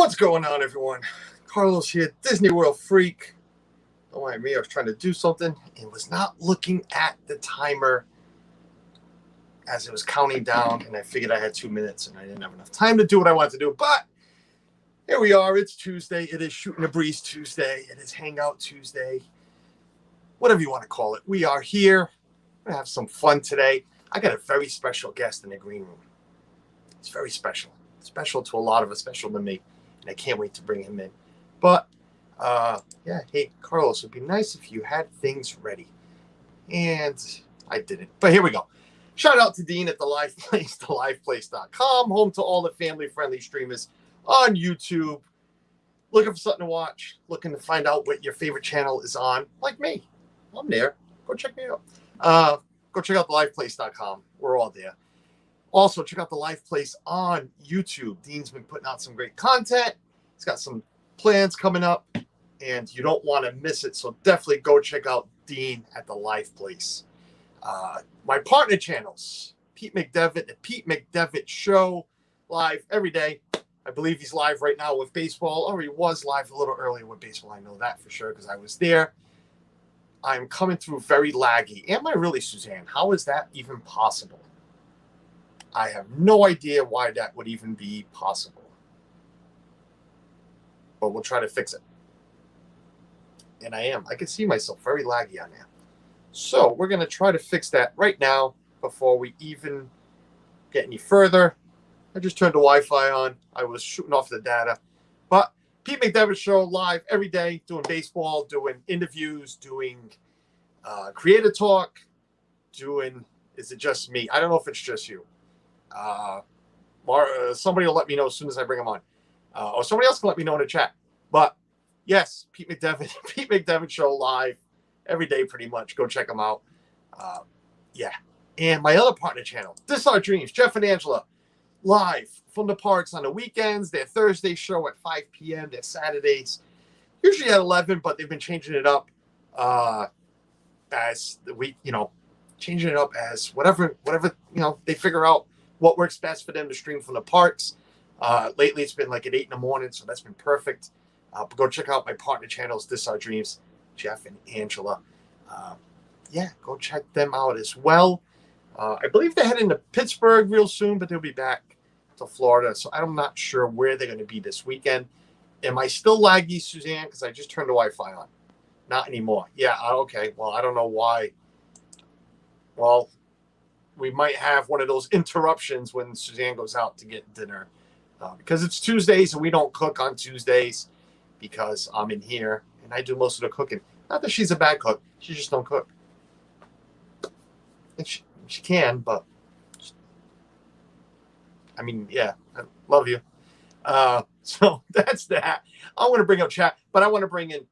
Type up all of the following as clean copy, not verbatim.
What's going on, everyone? Carlos here, Disney World freak. Don't mind me, I was trying to do something and was not looking at the timer as it was counting down, and I figured I had 2 minutes and I didn't have enough time to do what I wanted to do. But here we are. It's Tuesday. It is Shooting the Breeze Tuesday. It is Hangout Tuesday. Whatever you want to call it. We are here. We're going to have some fun today. I got a very special guest in the green room. It's very special. Special to a lot of us, special to me. And I can't wait to bring him in. But, hey, Carlos, it'd be nice if you had things ready. And I didn't. But here we go. Shout out to Dean at The Live Place, theliveplace.com, home to all the family-friendly streamers on YouTube. Looking for something to watch, looking to find out what your favorite channel is on, like me. I'm there. Go check me out. Go check out theliveplace.com. We're all there. Also, check out The Live Place on YouTube. Dean's been putting out some great content. He's got some plans coming up, and you don't want to miss it. So definitely go check out Dean at The Live Place. My partner channels, Pete McDevitt, the Pete McDevitt Show, live every day. I believe he's live right now with baseball, or he was live a little earlier with baseball. I know that for sure because I was there. I'm coming through very laggy. Am I really, Suzanne? How is that even possible? I have no idea why that would even be possible. But we'll try to fix it. And I can see myself very laggy on there. So we're going to try to fix that right now before we even get any further. I just turned the Wi-Fi on. I was shooting off the data. But Pete McDevitt Show live every day, doing baseball, doing interviews, doing creator talk, doing, is it just me? I don't know if it's just you. Somebody will let me know as soon as I bring them on. Or somebody else can let me know in the chat. But yes, Pete McDevitt Show live every day pretty much. Go check them out. And my other partner channel, This Is Our Dreams, Jeff and Angela, live from the parks on the weekends. Their Thursday show at 5 p.m. Their Saturdays, usually at 11, but they've been changing it up as the week, changing it up as whatever, they figure out what works best for them to stream from the parks. Lately, it's been like at 8 in the morning, so that's been perfect. But go check out my partner channels, This Is Our Dreams, Jeff and Angela. Go check them out as well. I believe they're heading to Pittsburgh real soon, but they'll be back to Florida. So I'm not sure where they're going to be this weekend. Am I still laggy, Suzanne? Because I just turned the Wi-Fi on. Not anymore. Yeah, okay. Well, I don't know why. Well, we might have one of those interruptions when Suzanne goes out to get dinner. Because it's Tuesdays and we don't cook on Tuesdays because I'm in here and I do most of the cooking. Not that she's a bad cook. She just don't cook. And she can, but I love you. So that's that. I want to bring up chat, but I want to bring in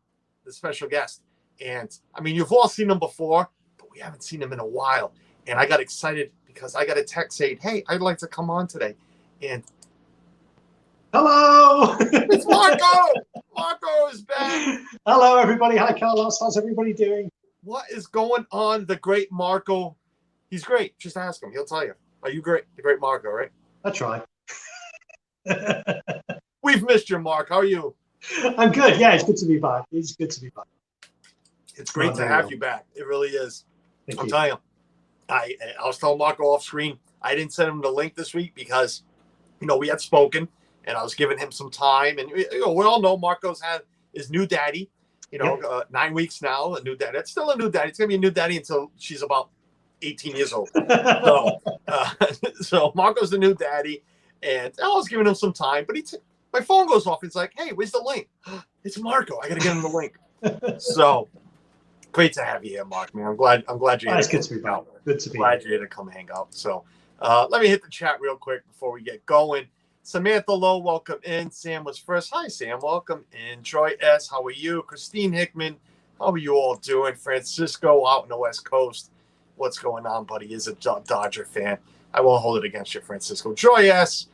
the special guest. And you've all seen him before, but we haven't seen him in a while. And I got excited because I got a text saying, "Hey, I'd like to come on today." And hello, it's Marco. Marco is back. Hello, everybody. Hi, Carlos. How's everybody doing? What is going on? The great Marco. He's great. Just ask him. He'll tell you. Are you great? The great Marco, right? I try. We've missed you, Mark. How are you? I'm good. Yeah, it's good to be back. It's good to be back. It's great to have you back. It really is. Thank I'm you. telling you. I was telling Marco off screen, I didn't send him the link this week because, we had spoken and I was giving him some time. And, we all know Marco's had his new daddy, 9 weeks now, a new daddy. It's still a new daddy. It's going to be a new daddy until she's about 18 years old. So Marco's the new daddy. And I was giving him some time, but my phone goes off. It's like, "Hey, where's the link?" It's Marco. I got to get him the link. So great to have you here, Mark, man. I'm glad you're here. It's good to be back. Good to be glad you're here to come hang out. So let me hit the chat real quick before we get going. Samantha Lowe, welcome in. Sam was first. Hi, Sam. Welcome in. Troy S., how are you? Christine Hickman, how are you all doing? Francisco out on the West Coast. What's going on, buddy? Is a Dodger fan. I won't hold it against you, Francisco. Joy S.,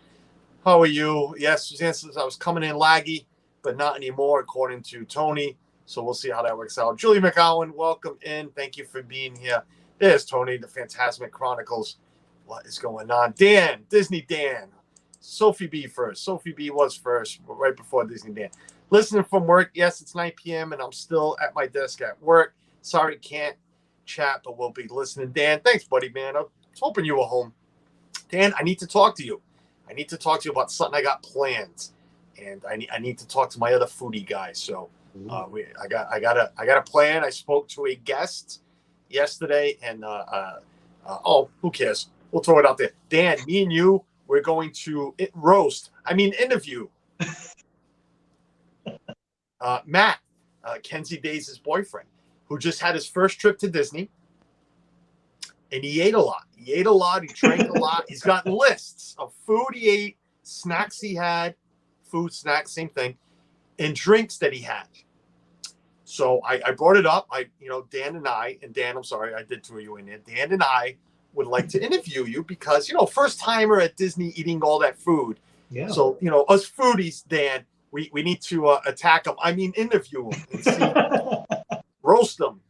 how are you? Yes, Suzanne says I was coming in laggy, but not anymore, according to Tony. So we'll see how that works out. Julie McGowan, welcome in. Thank you for being here. There's Tony, the Phantasmic Chronicles. What is going on? Dan, Disney Dan. Sophie B first. Sophie B was first, right before Disney Dan. Listening from work. Yes, it's 9 p.m. and I'm still at my desk at work. Sorry, can't chat, but we'll be listening. Dan, thanks, buddy, man. I was hoping you were home. Dan, I need to talk to you. I need to talk to you about something I got planned, and I need to talk to my other foodie guys. So I got a plan. I spoke to a guest yesterday, and who cares? We'll throw it out there. Dan, me and you, we're going to interview Matt, Kenzie Days' boyfriend, who just had his first trip to Disney. And he ate a lot. He drank a lot. He's got lists of food he ate, snacks he had, food, snacks, same thing, and drinks that he had. So I brought it up. Dan, I'm sorry, I did throw you in there. Dan and I would like to interview you because, first timer at Disney eating all that food. Yeah. So, us foodies, Dan, we need to attack him. Interview him and see, roast him.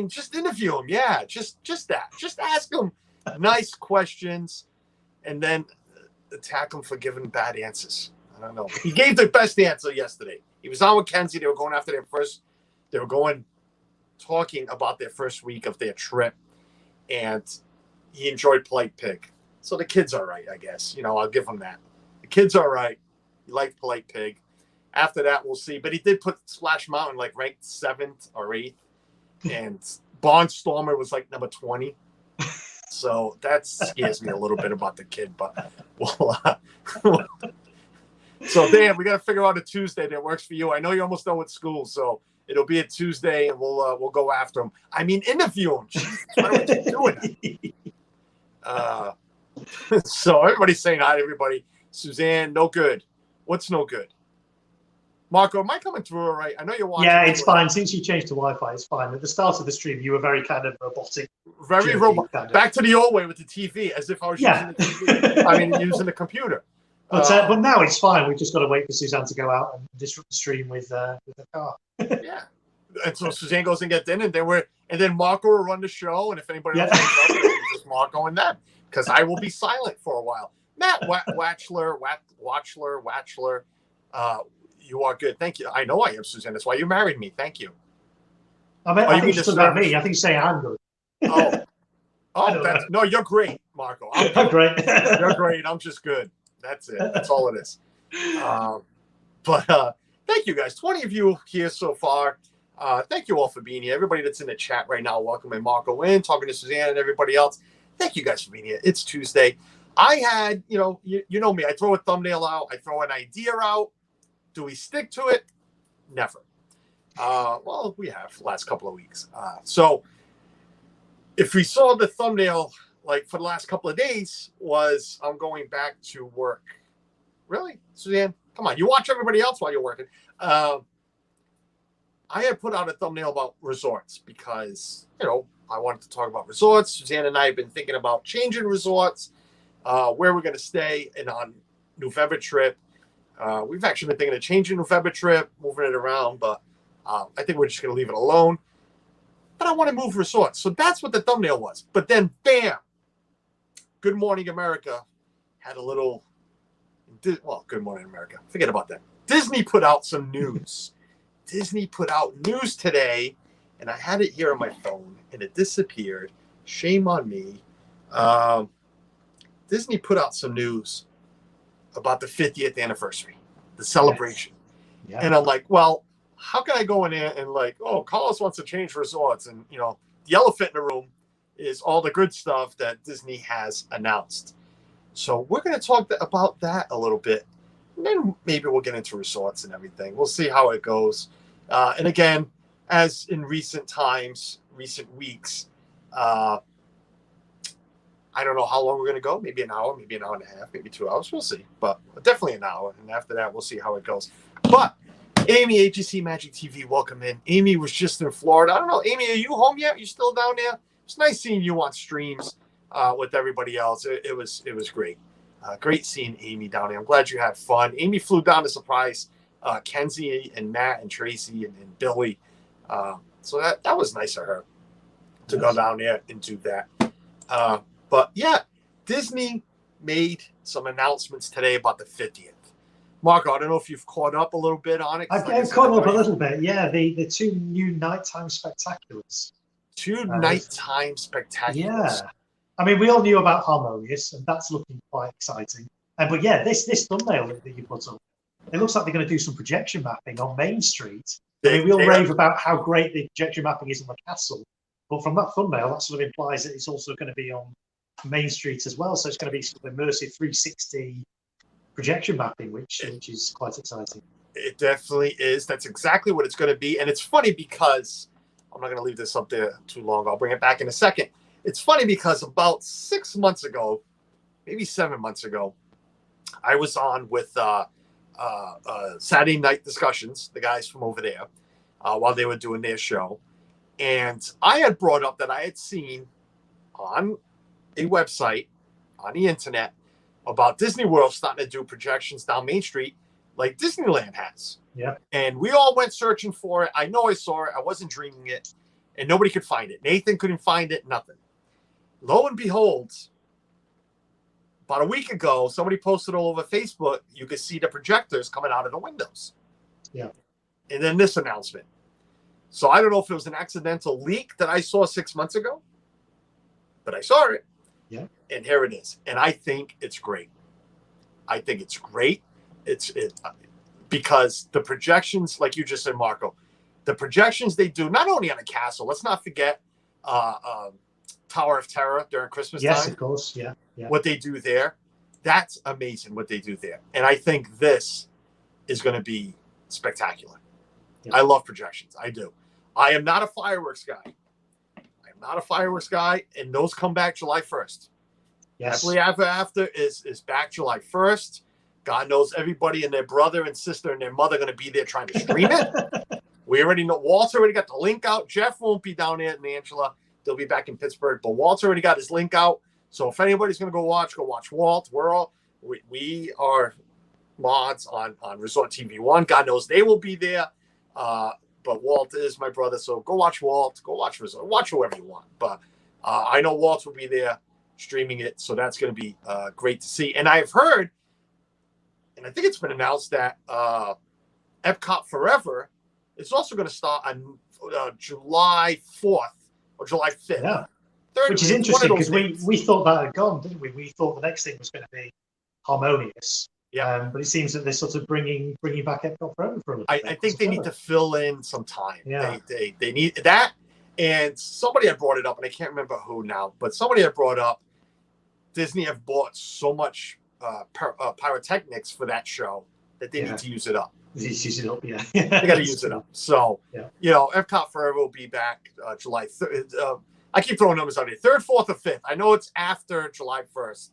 Just interview him. Yeah, just that. Just ask him nice questions and then attack him for giving bad answers. I don't know. He gave the best answer yesterday. He was on with Kenzie. They were going after they were talking about their first week of their trip, and he enjoyed Polite Pig. So the kid's all right, I guess. I'll give him that. The kid's all right. He liked Polite Pig. After that, we'll see. But he did put Splash Mountain ranked 7th or 8th. And Barnstormer was number 20. So that scares me a little bit about the kid. But so Dan, we got to figure out a Tuesday that works for you. I know you're almost done with school, so it'll be a Tuesday, and we'll go after him. Interview him. Jeez, why do I keep doing that? So everybody's saying hi to everybody. Suzanne, no good. What's no good? Marco, am I coming through all right? I know you're watching. Yeah, it's fine. Since you changed to Wi-Fi, it's fine. At the start of the stream, you were very kind of robotic. Very robotic. Kind of. Back to the old way with the TV, as if I was using the TV. Using the computer. But now it's fine. We've just got to wait for Suzanne to go out and disrupt the stream with the car. Yeah. And so Suzanne goes and gets in, and then Marco will run the show, and if anybody else comes up, it's just Marco and them, because I will be silent for a while. Matt Watchler, you are good. Thank you. I know I am, Suzanne. That's why you married me. Thank you. I think it's about me. I think you say I'm good. No, you're great, Marco. I'm great. You're great. I'm just good. That's it. That's all it is. Thank you guys. 20 of you here so far. Thank you all for being here. Everybody that's in the chat right now, welcoming Marco in, talking to Suzanne and everybody else. Thank you guys for being here. It's Tuesday. I had, you know me. I throw a thumbnail out. I throw an idea out. Do we stick to it? Never. We have last couple of weeks. So if we saw the thumbnail, for the last couple of days, was I'm going back to work. Really? Suzanne? Come on. You watch everybody else while you're working. I had put out a thumbnail about resorts because, I wanted to talk about resorts. Suzanne and I have been thinking about changing resorts, where we're going to stay and on November trip. We've actually been thinking of changing November trip, moving it around, but I think we're just going to leave it alone. But I want to move resorts. So that's what the thumbnail was. But then, bam, Good Morning America had a little, Good Morning America. Forget about that. Disney put out some news. Disney put out news today, and I had it here on my phone, and it disappeared. Shame on me. Disney put out some news about the 50th anniversary, the celebration. Yes. Yeah. And I'm like, well, how can I go in there and Carlos wants to change resorts, and the elephant in the room is all the good stuff that Disney has announced. So we're going to talk about that a little bit, and then maybe we'll get into resorts and everything. We'll see how it goes. And again, as in recent weeks, I don't know how long we're going to go. Maybe an hour, maybe an hour and a half, maybe 2 hours. We'll see. But definitely an hour. And after that, we'll see how it goes. But Amy, AGC Magic TV, welcome in. Amy was just in Florida. I don't know. Amy, are you home yet? You still down there? It's nice seeing you on streams with everybody else. It was great. Great seeing Amy down there. I'm glad you had fun. Amy flew down to surprise Kenzie and Matt and Tracy and Billy. So that was nice of her to go down there and do that. But yeah, Disney made some announcements today about the 50th. Marco, I don't know if you've caught up a little bit on it. I've caught up a little bit. Yeah, the two new nighttime spectaculars. Two nighttime spectaculars. Yeah. I mean, we all knew about Harmonious, and that's looking quite exciting. But yeah, this thumbnail that you put up, it looks like they're going to do some projection mapping on Main Street. I mean, we all rave about how great the projection mapping is on the castle, but from that thumbnail, that sort of implies that it's also going to be on Main Street as well. So it's going to be sort of immersive 360 projection mapping, which is quite exciting. It definitely is. That's exactly what it's going to be. And it's funny because I'm not going to leave this up there too long. I'll bring it back in a second. It's funny because about 6 months ago, maybe 7 months ago, I was on with Saturday Night Discussions, the guys from over there, while they were doing their show. And I had brought up that I had seen on a website on the internet about Disney World starting to do projections down Main Street like Disneyland has. Yeah. And we all went searching for it. I know I saw it. I wasn't dreaming it. And nobody could find it. Nathan couldn't find it. Nothing. Lo and behold, about a week ago, somebody posted all over Facebook, you could see the projectors coming out of the windows. Yeah. And then this announcement. So I don't know if it was an accidental leak that I saw 6 months ago, but I saw it. Yeah. And here it is. And I think it's great. I think it's great. It's because the projections, like you just said, Marco, the projections they do, not only on a castle, let's not forget Tower of Terror during Christmas time. Yes, of course. Yeah. What they do there, that's amazing what they do there. And I think this is going to be spectacular. Yeah. I love projections. I do. I am not a fireworks guy. And those come back July 1st. Yes. Happily Ever After is back July 1st. God knows everybody and their brother and sister and their mother are going to be there trying to stream it. We already know. Walt's already got the link out. Jeff won't be down there in Angela. They'll be back in Pittsburgh. But Walt's already got his link out. So if anybody's going to go watch Walt. We are mods on Resort TV 1. God knows they will be there. But Walt is my brother. So go watch Walt. Go watch Resort. Watch whoever you want. But I know Walt will be there streaming it. So that's going to be great to see. And I've heard, and I think it's been announced that Epcot Forever is also going to start on July 4th or July 5th. Yeah. Which is interesting because we thought that had gone, didn't we? We thought the next thing was going to be Harmonious. Yeah. But it seems that they're sort of bringing back Epcot Forever for a little bit. I think they need to fill in some time. Yeah. They need that. And somebody had brought it up, and I can't remember who now, but somebody had brought up Disney have bought so much pyrotechnics for that show that they need to use it up. Use it up, yeah. They got to use it up. So, Epcot Forever will be back July 3rd. I keep throwing numbers out here. 3rd, 4th, or 5th. I know it's after July 1st.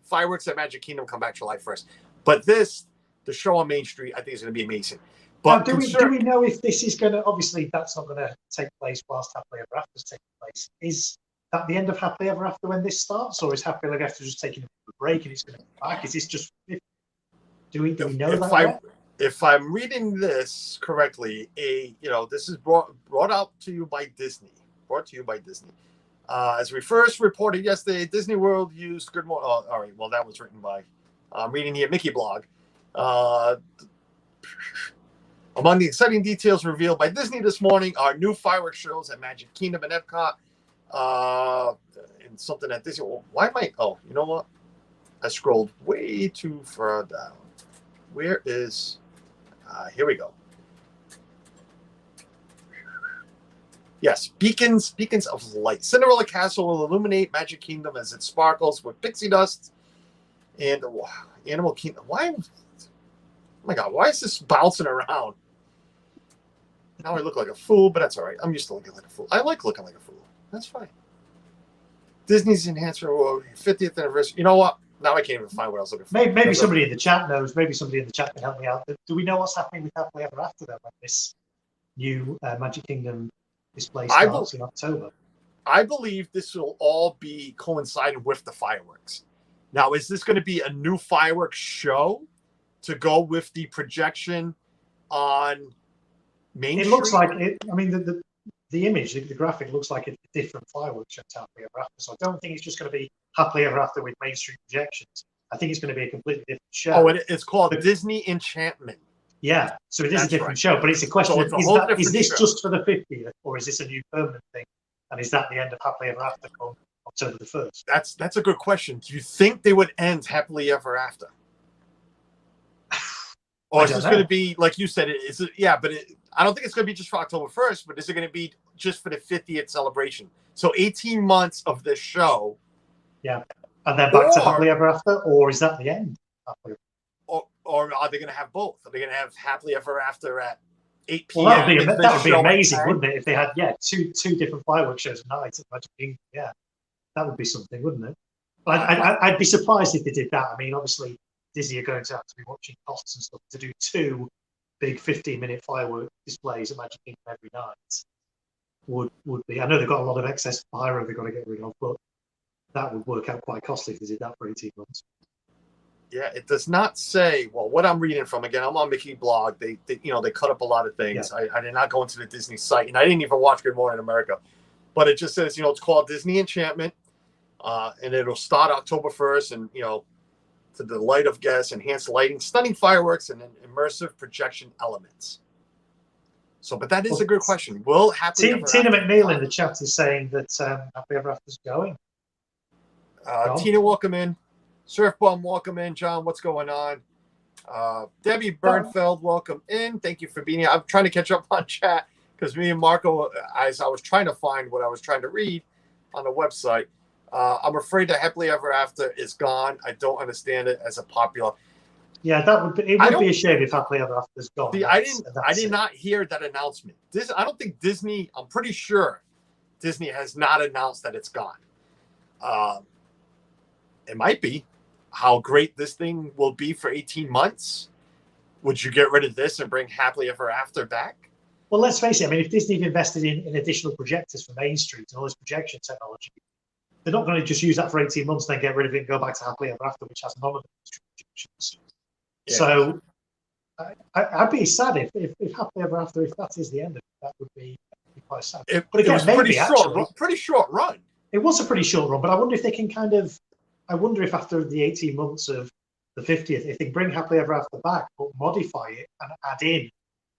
Fireworks at Magic Kingdom come back July 1st. But the show on Main Street, I think is going to be amazing. But now, do we know if this is going to, obviously that's not going to take place whilst Happily Ever After is taking place. Is that the end of Happily Ever After when this starts, or is Happily Ever After just taking a break and it's going to come back? Is this just, do we know that? If I'm reading this correctly, this is brought out to you by Disney. As we first reported yesterday, Disney World used Good Morning. Oh, all right. Well, that was written by. I'm reading here Mickey blog. Among the exciting details revealed by Disney this morning are new fireworks shows at Magic Kingdom and Epcot. And something at Disney. Why am I? Oh, you know what? I scrolled way too far down. Where is? Here we go. Yes, beacons of light. Cinderella Castle will illuminate Magic Kingdom as it sparkles with pixie dust. And Animal Kingdom. Why? Oh my God! Why is this bouncing around? Now I look like a fool, but that's all right. I'm used to looking like a fool. I like looking like a fool. That's fine. Disney's enhancement 50th anniversary. You know what? Now I can't even find what I was looking for. Maybe somebody in the chat knows. Maybe somebody in the chat can help me out. Do we know what's happening with Happily Ever After then when this new Magic Kingdom display starts in October? I believe this will all be coinciding with the fireworks. Now, is this going to be a new fireworks show to go with the projection on Main Street? It looks like it. I mean, the image, the graphic looks like a different fireworks show to Happily Ever After. So I don't think it's just going to be Happily Ever After with Main Street projections. I think it's going to be a completely different show. Oh, it's called Disney Enchantment. Yeah, so it is a different right. show, but it's a question So of, is this show. just for the 50th, or is this a new permanent thing? And is that the end of Happily Ever After on October the 1st? That's a good question. Do you think they would end Happily Ever After? Or is this going to be, like you said, I don't think it's going to be just for October 1st, but is it going to be just for the 50th celebration? So 18 months of this show. Yeah. And then back to Happily Ever After, or is that the end? Or are they going to have both? Are they going to have Happily Ever After at 8 p.m.? Well, that would be amazing, wouldn't it? If they had, two different fireworks shows a night at Magic Kingdom. Yeah, that would be something, wouldn't it? But I'd be surprised if they did that. I mean, obviously, Disney are going to have to be watching costs and stuff to do 2 big 15-minute firework displays at Magic Kingdom every night. Would be. I know they've got a lot of excess pyro they've got to get rid of, but that would work out quite costly if they did that for 18 months. Yeah, it does not say. Well, what I'm reading from, again, I'm on Mickey blog. They cut up a lot of things. Yeah. I did not go into the Disney site, and I didn't even watch Good Morning America. But it just says, it's called Disney Enchantment, and it'll start October 1st, and to the delight of guests, enhanced lighting, stunning fireworks, and immersive projection elements. So, but that is a good question. Will Happily Ever Tina McNeil in the chat is saying that Happily Ever After is going. Tina, welcome in. Surf Bum, welcome in. John, what's going on? Debbie Bernfeld, welcome in. Thank you for being here. I'm trying to catch up on chat because me and Marco, as I was trying to find what I was trying to read on the website, I'm afraid that Happily Ever After is gone. I don't understand it as a popular. Yeah, it would be a shame if Happily Ever After is gone. See, I did not hear that announcement. I don't think Disney. I'm pretty sure Disney has not announced that it's gone. It might be. How great this thing will be for 18 months. Would you get rid of this and bring Happily Ever After back? Well, let's face it. I mean, if Disney have invested in additional projectors for Main Street and all this projection technology, they're not going to just use that for 18 months, then get rid of it and go back to Happily Ever After, which has none of the projections. Yeah. So I'd be sad if Happily Ever After, if that is the end of it, that would be quite sad. But again, it was pretty short run. It was a pretty short run, but I wonder if they can I wonder if after the 18 months of the 50th, if they bring Happily Ever After back, but modify it and add in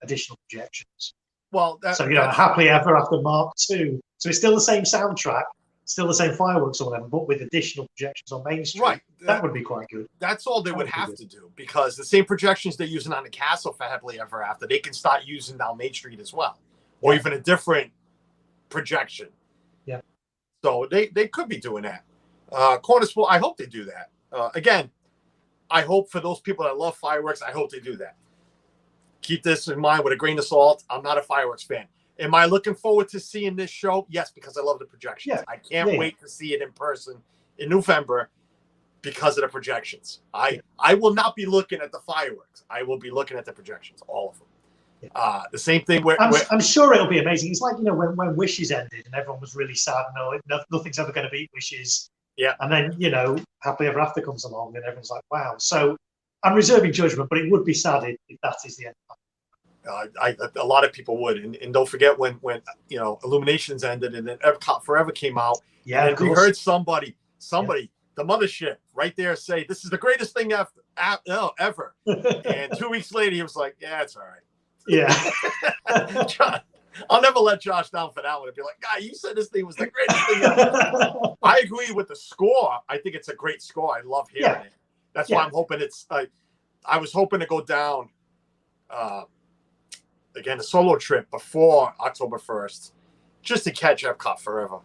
additional projections. Well, Happily Ever After Mark II. So it's still the same soundtrack, still the same fireworks or whatever, but with additional projections on Main Street. Right. That would be quite good. That's all they would have to do, because the same projections they're using on the castle for Happily Ever After, they can start using down Main Street as well, or even a different projection. Yeah. So they could be doing that. Corner Sport, I hope they do that. Again, I hope for those people that love fireworks, I hope they do that. Keep this in mind with a grain of salt. I'm not a fireworks fan. Am I looking forward to seeing this show? Yes, because I love the projections. Yeah. I can't wait to see it in person in November because of the projections. I will not be looking at the fireworks. I will be looking at the projections, all of them. The same thing where I'm sure it'll be amazing. It's like, when Wishes ended and everyone was really sad. No, nothing's ever going to beat Wishes. Yeah. And then, Happily Ever After comes along and everyone's like, wow. So I'm reserving judgment, but it would be sad if that is the end. A lot of people would. And don't forget when Illuminations ended and then Epcot Forever came out. Yeah. And we heard somebody, the mothership right there say, this is the greatest thing ever. And 2 weeks later, he was like, yeah, it's all right. Yeah. John, I'll never let Josh down for that one. I'd be like, God, you said this thing was the greatest thing ever. I agree with the score. I think it's a great score. I love hearing it. That's why I'm hoping it's I was hoping to go down again, a solo trip before October 1st, just to catch Epcot Forever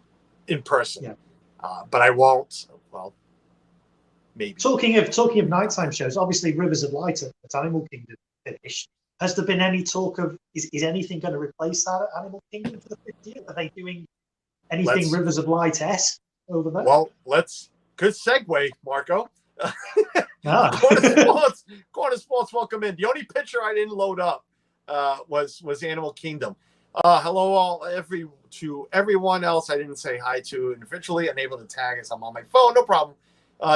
in person. Yeah. But I won't. Well, maybe. Talking of nighttime shows, obviously Rivers of Light at Animal Kingdom finished. Has there been any talk of is anything going to replace that at Animal Kingdom for the 50th? Are they doing anything Rivers of Light-esque over there? Well, good segue, Marco. Corner Sports, welcome in. The only picture I didn't load up was Animal Kingdom. Hello to everyone else I didn't say hi to individually, unable to tag as I'm on my phone. No problem.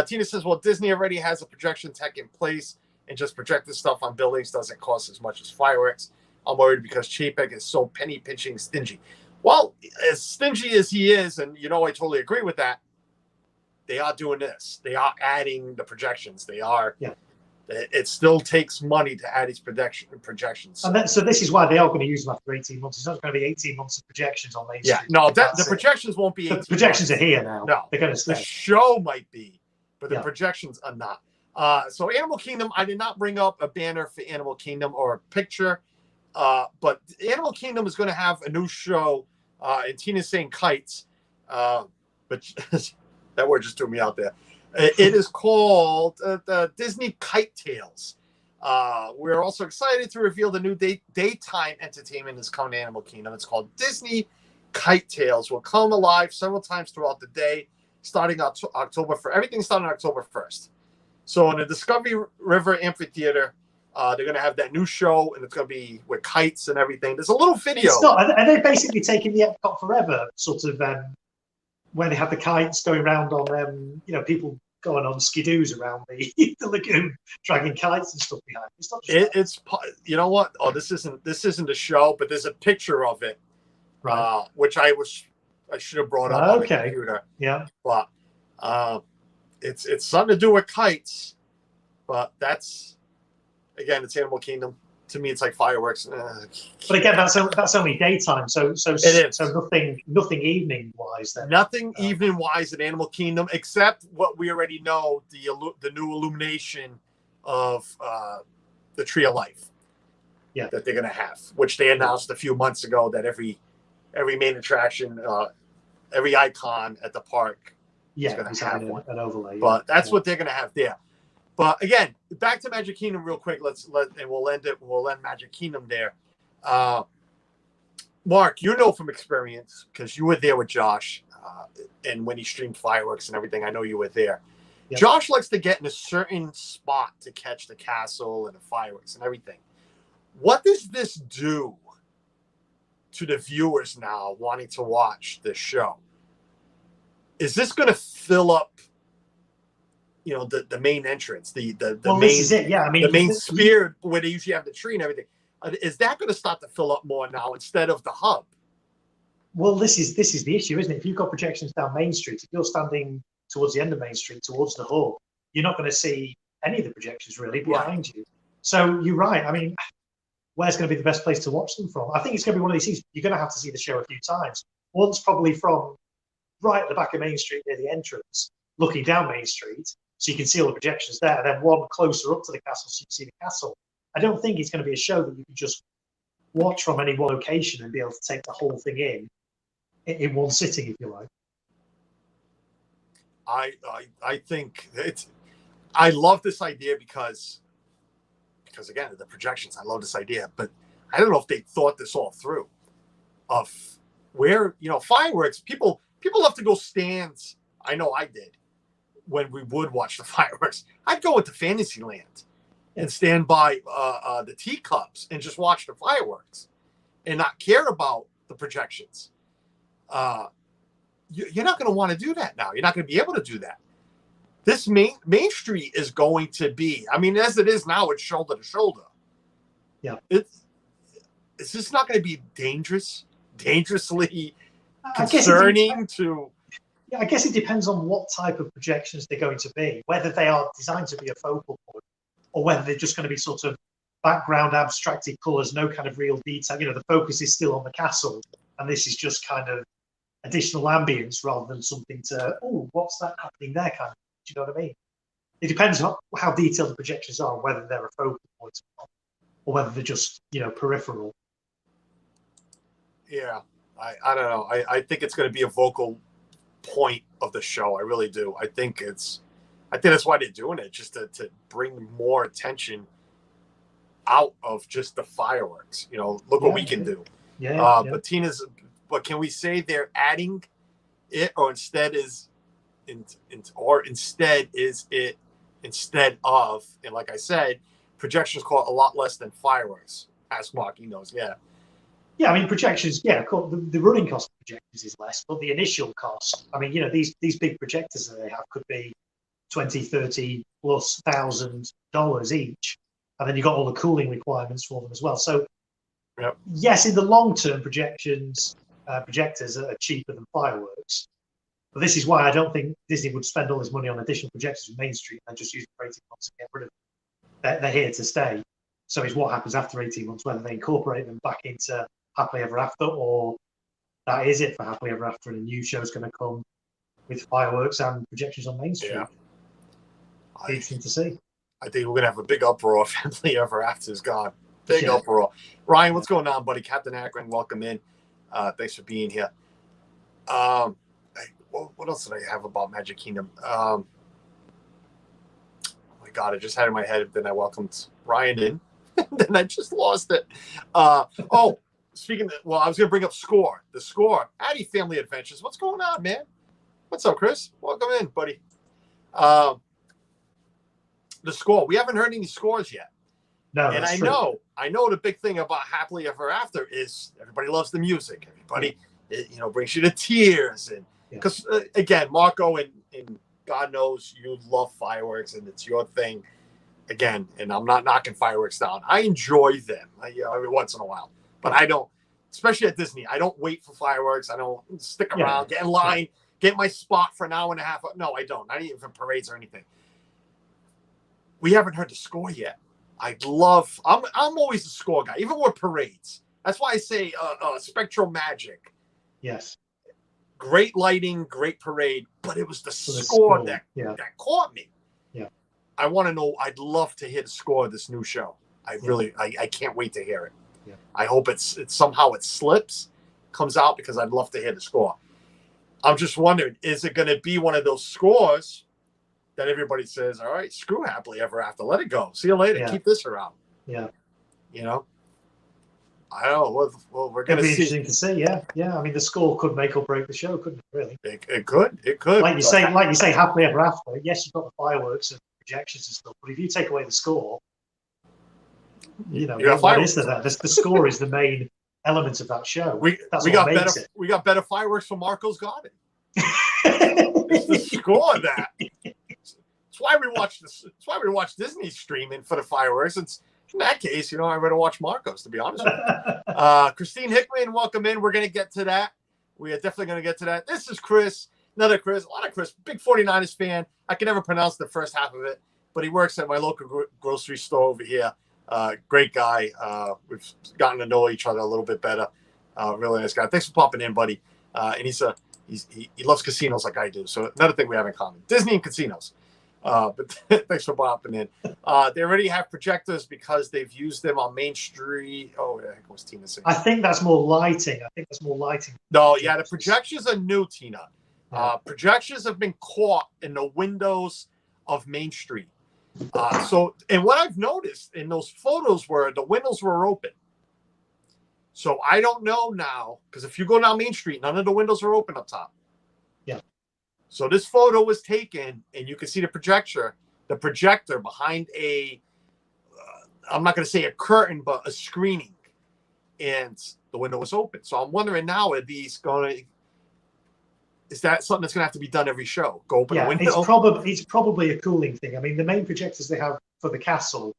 Tina says, well, Disney already has a projection tech in place, and just projecting stuff on buildings doesn't cost as much as fireworks. I'm worried because Chapek is so penny pinching stingy. Well, as stingy as he is, and I totally agree with that. They are doing this. They are adding the projections. They are. Yeah. It still takes money to add these projections. And so this is why they are going to use them after 18 months. It's not going to be 18 months of projections on Main Street. No, the projections won't be 18 The projections months. are here now. No, they're going to stay. The show might be, but the projections are not. So Animal Kingdom, I did not bring up a banner for Animal Kingdom or a picture, but Animal Kingdom is going to have a new show, and Tina's saying kites, but that word just threw me out there. It is called the Disney Kite Tales. We're also excited to reveal the new daytime entertainment is coming to Animal Kingdom. It's called Disney Kite Tales. Will come alive several times throughout the day, starting October 1st. Everything starting October 1st. So in the Discovery River Amphitheater, they're going to have that new show, and it's going to be with kites and everything. There's a little video. Are they basically taking the Epcot Forever sort of when they have the kites going around on people going on skidoos around the lagoon, dragging kites and stuff behind. It's not just it's you know what? Oh, this isn't a show, but there's a picture of it, right? Which I should have brought up on the computer. Yeah, but it's something to do with kites, but that's again, it's Animal Kingdom. To me, it's like fireworks. But again, that's only daytime, so it is. So nothing evening wise then. Nothing evening wise at Animal Kingdom, except what we already know, the new illumination of the Tree of Life. Yeah, that they're gonna have, which they announced a few months ago that every main attraction, every icon at the park is gonna have an overlay. But that's what they're gonna have there. But again, back to Magic Kingdom real quick. We'll end Magic Kingdom there. Mark, from experience because you were there with Josh, and when he streamed fireworks and everything, I know you were there. Yep. Josh likes to get in a certain spot to catch the castle and the fireworks and everything. What does this do to the viewers now wanting to watch this show? Is this going to fill up? The main entrance, the main. This is it. Yeah, I mean the main sphere where they usually have the tree and everything. Is that going to start to fill up more now instead of the hub? Well, this is the issue, isn't it? If you've got projections down Main Street, if you're standing towards the end of Main Street, towards the hub, you're not going to see any of the projections really behind you. So you're right. I mean, where's going to be the best place to watch them from? I think it's going to be one of these things. You're going to have to see the show a few times. Once probably from right at the back of Main Street near the entrance, looking down Main Street. So you can see all the projections there. Then one closer up to the castle, so you can see the castle. I don't think it's going to be a show that you can just watch from any one location and be able to take the whole thing in one sitting, if you like. I think I love this idea because again, the projections. I love this idea, but I don't know if they thought this all through. Of where fireworks, people love to go stand. I know I did. When we would watch the fireworks, I'd go into Fantasyland and stand by the teacups and just watch the fireworks and not care about the projections. You're not going to want to do that now. You're not going to be able to do that. This Main Street is going to be, I mean, as it is now, it's shoulder to shoulder. Yeah. It's just not going to be dangerously concerning to... I guess it depends on what type of projections they're going to be, whether they are designed to be a focal point or whether they're just going to be sort of background abstracted colours, no kind of real detail. The focus is still on the castle, and this is just kind of additional ambience rather than something to, what's that happening there kind of, do you know what I mean? It depends on how detailed the projections are, whether they're a focal point or whether they're just, peripheral. Yeah, I don't know. I think it's going to be a vocal point of the show. I really do. I think that's why they're doing it, just to bring more attention out of just the fireworks. Look what we can do. But but can we say they're adding it, or instead of, and like I said, projections cost a lot less than fireworks. Ask Mark, he knows. Yeah, I mean, projections, the running cost of projectors is less, but the initial cost, I mean, these big projectors that they have could be $20, $30 plus $1,000 each. And then you've got all the cooling requirements for them as well. So, yes, in the long term, projections projectors are cheaper than fireworks. But this is why I don't think Disney would spend all this money on additional projectors in Main Street and just use them for 18 months and get rid of them. They're here to stay. So it's what happens after 18 months, whether they incorporate them back into Happily Ever After, or that is it for Happily Ever After, and a new show's going to come with fireworks and projections on Main Street. Yeah. Interesting to see. I think we're going to have a big uproar if Happily Ever After is gone. Big uproar. Ryan, what's going on, buddy? Captain Akron, welcome in. Thanks for being here. What else did I have about Magic Kingdom? Oh my God, I just had it in my head. Then I welcomed Ryan in. Then I just lost it. Speaking of, I was going to bring up Score. The Score. Addy Family Adventures. What's going on, man? What's up, Chris? Welcome in, buddy. The Score. We haven't heard any scores yet. No, and I know the big thing about Happily Ever After is everybody loves the music. Everybody, brings you to tears. And because, again, Marco and God knows you love fireworks and it's your thing. Again, and I'm not knocking fireworks down. I enjoy them every once in a while. But I don't, especially at Disney, I don't wait for fireworks. I don't stick around, get in line, get my spot for an hour and a half. No, I don't. Not even for parades or anything. We haven't heard the Score yet. I'm always the Score guy, even with parades. That's why I say Spectral Magic. Yes. Great lighting, great parade, but it was the score that caught me. Yeah. I want to know. I'd love to hear the score of this new show. I can't wait to hear it. Yeah. I hope it's somehow it slips, comes out, because I'd love to hear the score. I'm just wondering, is it going to be one of those scores that everybody says, all right, screw Happily Ever After, let it go. See you later. Keep this around. Yeah. I don't know. Well, we're going to see. Interesting to see. Yeah. I mean, the score could make or break the show, couldn't it? Really? It could. Like you say, Happily Ever After. Yes, you've got the fireworks and projections and stuff, but if you take away the score, what is there? The score is the main element of that show. We got better fireworks from Marco's Garden. It's the score of that. That's why we watch Disney streaming for the fireworks. It's in that case, I'd rather watch Marcos, to be honest with you. Christine Hickman, welcome in. We're going to get to that. We are definitely going to get to that. This is Chris, another Chris, a lot of Chris, big 49ers fan. I can never pronounce the first half of it, but he works at my local grocery store over here. Great guy. We've gotten to know each other a little bit better. Really nice guy. Thanks for popping in, buddy. And he loves casinos like I do. So another thing we have in common, Disney and casinos. But thanks for popping in. They already have projectors because they've used them on Main Street. Oh, I think it was Tina saying. I think that's more lighting. No, the projections are new, Tina. Projections have been caught in the windows of Main Street. And what I've noticed in those photos where the windows were open. So I don't know now, because if you go down Main Street, none of the windows are open up top. Yeah. So this photo was taken, and you can see the projector behind I'm not going to say a curtain, but a screening, and the window was open. So I'm wondering now, is that something that's going to have to be done every show? Go open the window? It's probably a cooling thing. I mean, the main projectors they have for the castle,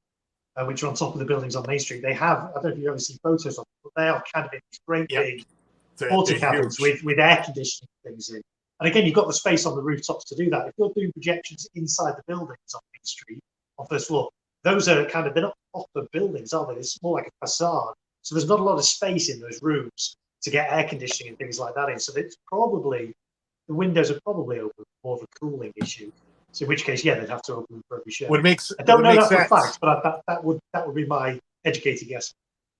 which are on top of the buildings on Main Street, they have, I don't know if you've ever seen photos of them, but they are kind of in these great big porta-cabins with air conditioning things in. And again, you've got the space on the rooftops to do that. If you're doing projections inside the buildings on Main Street, on first floor, those are they're not proper buildings, are they? It's more like a facade. So there's not a lot of space in those rooms to get air conditioning and things like that in. So it's probably, the windows are probably open, more of a cooling issue. So in which case, they'd have to open for every show. I don't know that for a fact, but that would be my educated guess.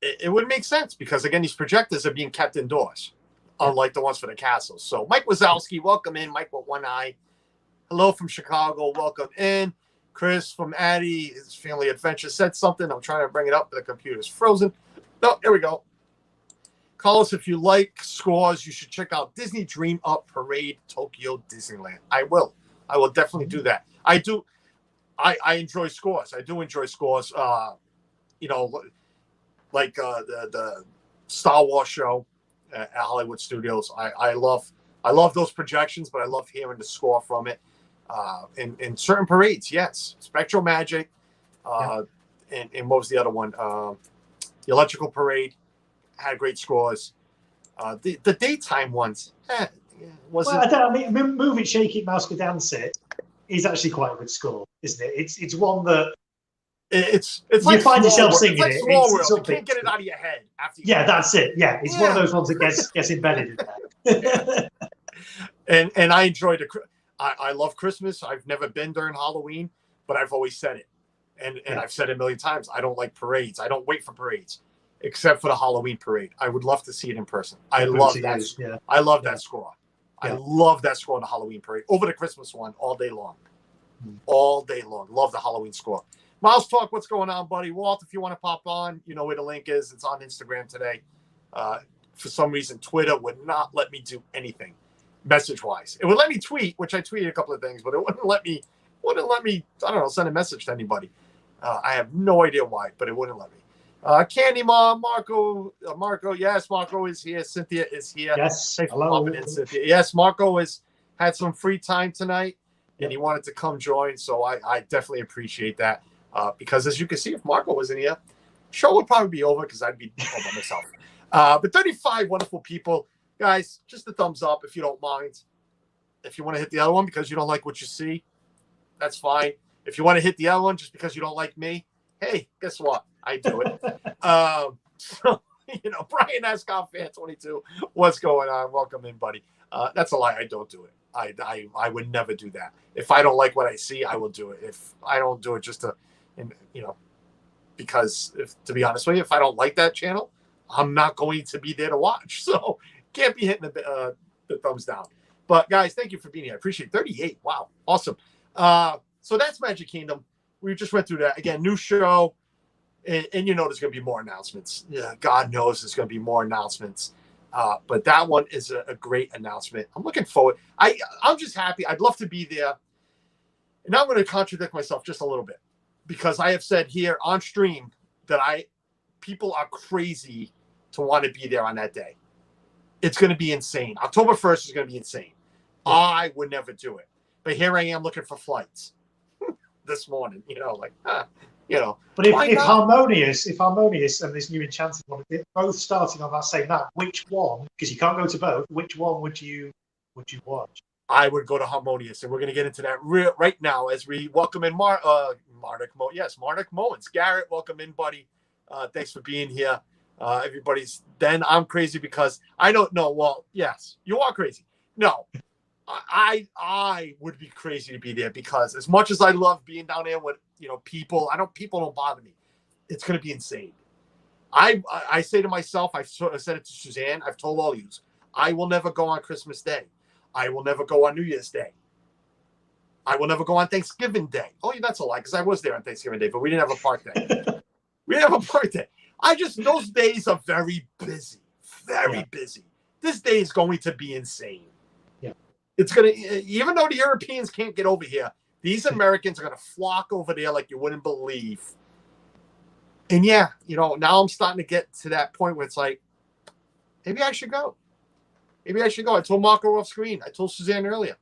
It would make sense because, again, these projectors are being kept indoors, unlike the ones for the castles. So Mike Wazowski, welcome in. Mike with one eye. Hello from Chicago. Welcome in. Chris from Addy, his family adventure, said something. I'm trying to bring it up, but the computer's frozen. No, there we go. Call us if you like scores. You should check out Disney Dream Up Parade Tokyo Disneyland. I will definitely do that. I do. I enjoy scores. I do enjoy scores. Like the Star Wars show at Hollywood Studios. I love those projections, but I love hearing the score from it. In certain parades, yes. Spectral Magic, and what was the other one? The Electrical Parade had great scores. The daytime ones, wasn't. Well, I don't. I mean, Move It, Shake It, Mouse Go Dance It is actually quite a good score, isn't it? It's one that It's you like find yourself It's singing like it. Small It's World. You upbeat. can't get it out of your head after. Yeah, that's it. Yeah, it's one of those ones that gets embedded in there. And I enjoyed it. I love Christmas. I've never been during Halloween, but I've always said it, and I've said it a million times. I don't like parades. I don't wait for parades, except for the Halloween parade. I would love to see it in person. I love that. I love that score. I love that score in the Halloween parade over the Christmas one all day long. All day long. Love the Halloween score. Miles Talk, what's going on, buddy? Walt, if you want to pop on, you know where the link is. It's on Instagram today. For some reason, Twitter would not let me do anything message-wise. It would let me tweet, which I tweeted a couple of things, but it wouldn't let me, I don't know, send a message to anybody. I have no idea why, but it wouldn't let me. Candy Mom, Marco, yes, Marco is here. Cynthia is here. Yes, Thanks hello. for popping in, Cynthia. Yes, Marco had some free time tonight, and he wanted to come join, so I definitely appreciate that. Because as you can see, if Marco wasn't here, show would probably be over because I'd be all by myself. But 35 wonderful people. Guys, just a thumbs up if you don't mind. If you want to hit the other one because you don't like what you see, that's fine. If you want to hit the other one just because you don't like me, hey, guess what? I do it. So, Brian Ascot fan 22, what's going on? Welcome in, buddy. That's a lie. I don't do it. I would never do that. If I don't like what I see, I will do it. If I don't do it just to, because to be honest with you, if I don't like that channel, I'm not going to be there to watch. So can't be hitting the thumbs down. But guys, thank you for being here. I appreciate it. 38. Wow. Awesome. So that's Magic Kingdom. We just went through that. Again, new show. And there's going to be more announcements. Yeah, God knows there's going to be more announcements. But that one is a great announcement. I'm looking forward. I'm just happy. I'd love to be there. And I'm going to contradict myself just a little bit because I have said here on stream that people are crazy to want to be there on that day. It's going to be insane. October 1st is going to be insane. I would never do it. But here I am looking for flights this morning, But if Harmonious and this new Enchanted one, if they're both starting on that same night, which one, because you can't go to both, which one would you watch? I would go to Harmonious, and we're going to get into that right now as we welcome in Marduk Moens. Garrett, welcome in, buddy. Thanks for being here. I'm crazy because I don't know. Well, yes, you are crazy. No, I would be crazy to be there because as much as I love being down there with people, people don't bother me. It's going to be insane. I say to myself, I've said it to Suzanne, I've told all you, I will never go on Christmas Day. I will never go on New Year's Day. I will never go on Thanksgiving Day. Oh, yeah, that's a lie because I was there on Thanksgiving Day, but we didn't have a park day. Those days are very busy, busy. This day is going to be insane. Yeah. It's going to, even though the Europeans can't get over here, these Americans are going to flock over there like you wouldn't believe. And now I'm starting to get to that point where it's like, maybe I should go. I told Marco off screen. I told Suzanne earlier.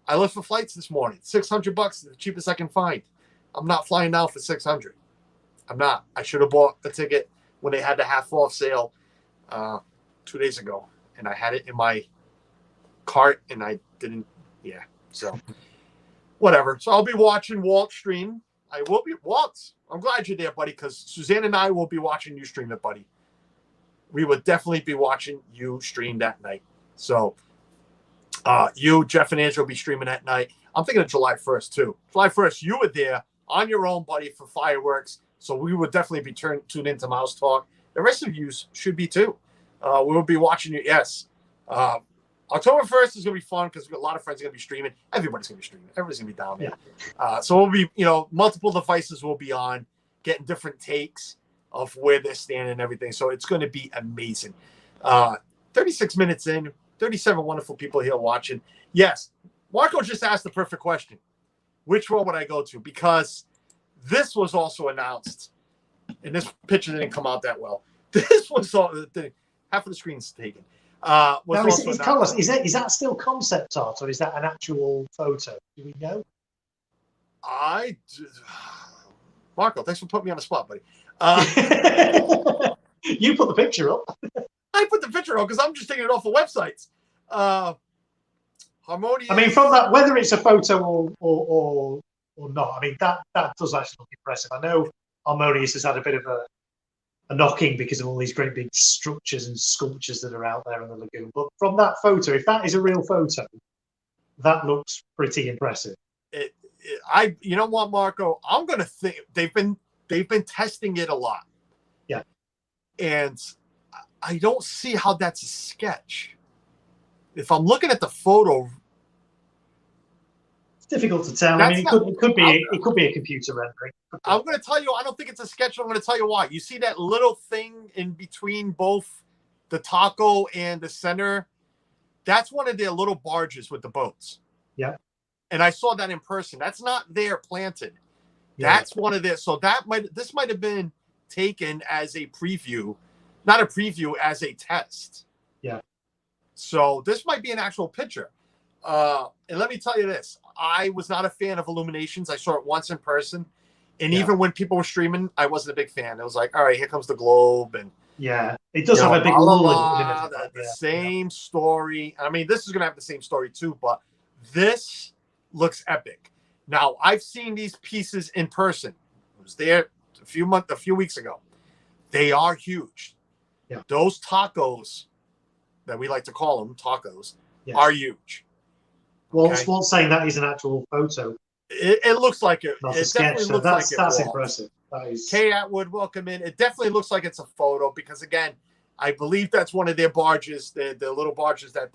I looked for flights this morning. $600 is the cheapest I can find. I'm not flying now for $600. I'm not. I should have bought a ticket when they had the half off sale 2 days ago, and I had it in my cart, and I didn't. Yeah, so whatever. So I'll be watching Walt stream. I will be Walt. I'm glad you're there, buddy, because Suzanne and I will be watching you stream it, buddy. We would definitely be watching you stream that night. So you, Jeff, and Andrew will be streaming that night. I'm thinking of July 1st, too. July 1st, you were there on your own, buddy, for fireworks. So we would definitely be tuned into Mouse Talk. The rest of you should be, too. We will be watching you. Yes. October 1st is going to be fun because a lot of friends are going to be streaming. Everybody's going to be streaming. Everybody's going to be down there. Yeah. So we'll be, multiple devices will be on, getting different takes of where they're standing and everything. So it's going to be amazing. 36 minutes in, 37 wonderful people here watching. Yes, Marco just asked the perfect question. Which one would I go to? Because this was also announced, and this picture didn't come out that well. This was all half of the screen's taken. Now, is that still concept art or is that an actual photo? Do we know? Marco, thanks for putting me on the spot, buddy. You put the picture up. I put the picture on because I'm just taking it off of websites. Harmonious. I mean, from that, whether it's a photo or not, I mean that does actually look impressive. I know Harmonious has had a bit of a knocking because of all these great big structures and sculptures that are out there in the lagoon. But from that photo, if that is a real photo, that looks pretty impressive. You know what, Marco? I'm gonna think they've been testing it a lot. Yeah. And I don't see how that's a sketch. If I'm looking at the photo, it's difficult to tell. I mean, it could be a computer rendering. I'm going to tell you, I don't think it's a sketch. I'm going to tell you why. You see that little thing in between both the taco and the center? That's one of their little barges with the boats. Yeah. And I saw that in person. That's not there planted. Yeah. That's one of their. So this might have been taken as a preview, not a preview, as a test. Yeah. So this might be an actual picture. And let me tell you this. I was not a fan of Illuminations. I saw it once in person. And even when people were streaming, I wasn't a big fan. It was like, all right, here comes the globe. And yeah, it does have a big the same story. I mean, this is going to have the same story too, but this looks epic. Now, I've seen these pieces in person. I was there a few weeks ago. They are huge. Yeah. Those tacos that we like to call them tacos are huge. Walt's saying that is an actual photo. It looks like it. Not it definitely looks like it. That's impressive. That is... Kay Atwood, welcome in. It definitely looks like it's a photo because, again, I believe that's one of their barges, the little barges that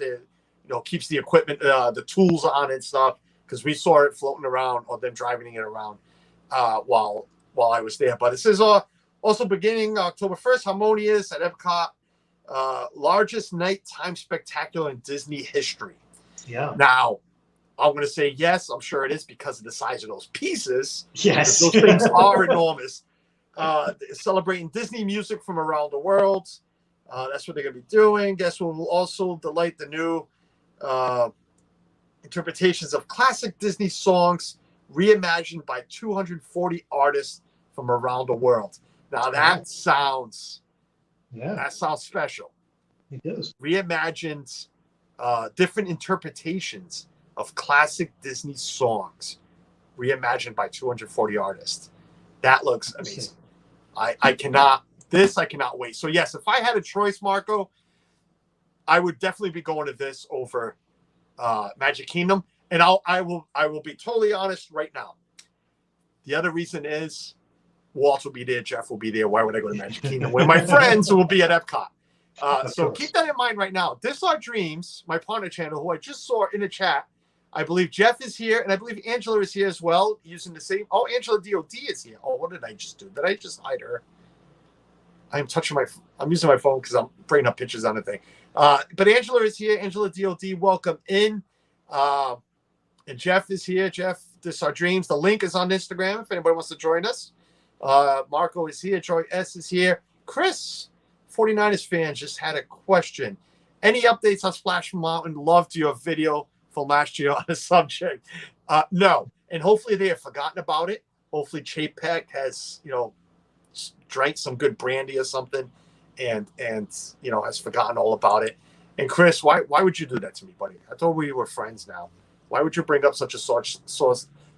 keeps the equipment, the tools on and stuff. Because we saw it floating around or them driving it around while I was there. But it says also beginning October 1st, Harmonious at Epcot, largest nighttime spectacular in Disney history. Yeah. Now, I'm going to say yes. I'm sure it is because of the size of those pieces. Yes. Those things are enormous. Celebrating Disney music from around the world. That's what they're going to be doing. Guess what will also delight the new interpretations of classic Disney songs reimagined by 240 artists from around the world. Now that sounds special. It does. Reimagined different interpretations of classic Disney songs reimagined by 240 artists. That looks amazing. I cannot wait. So yes, if I had a choice, Marco, I would definitely be going to this over Magic Kingdom. And I will be totally honest right now. The other reason is Walt will be there, Jeff will be there. Why would I go to Magic Kingdom when my friends will be at Epcot? So keep that in mind right now. This Our Dreams, my partner channel, who I just saw in the chat. I believe Jeff is here, and I believe Angela is here as well, using the same. Oh, Angela DOD is here. Oh, what did I just do? Did I just hide her? I'm using my phone because I'm bringing up pictures on the thing. But Angela is here. Angela DOD, welcome in. And Jeff is here. Jeff, This Our Dreams. The link is on Instagram if anybody wants to join us. Marco is here. Troy S is here. Chris, 49ers fan, just had a question. Any updates on Splash Mountain? Loved your video from last year on the subject. No. And hopefully they have forgotten about it. Hopefully Chapek has, drank some good brandy or something and has forgotten all about it. And Chris, why would you do that to me, buddy? I thought we were friends now. Why would you bring up such a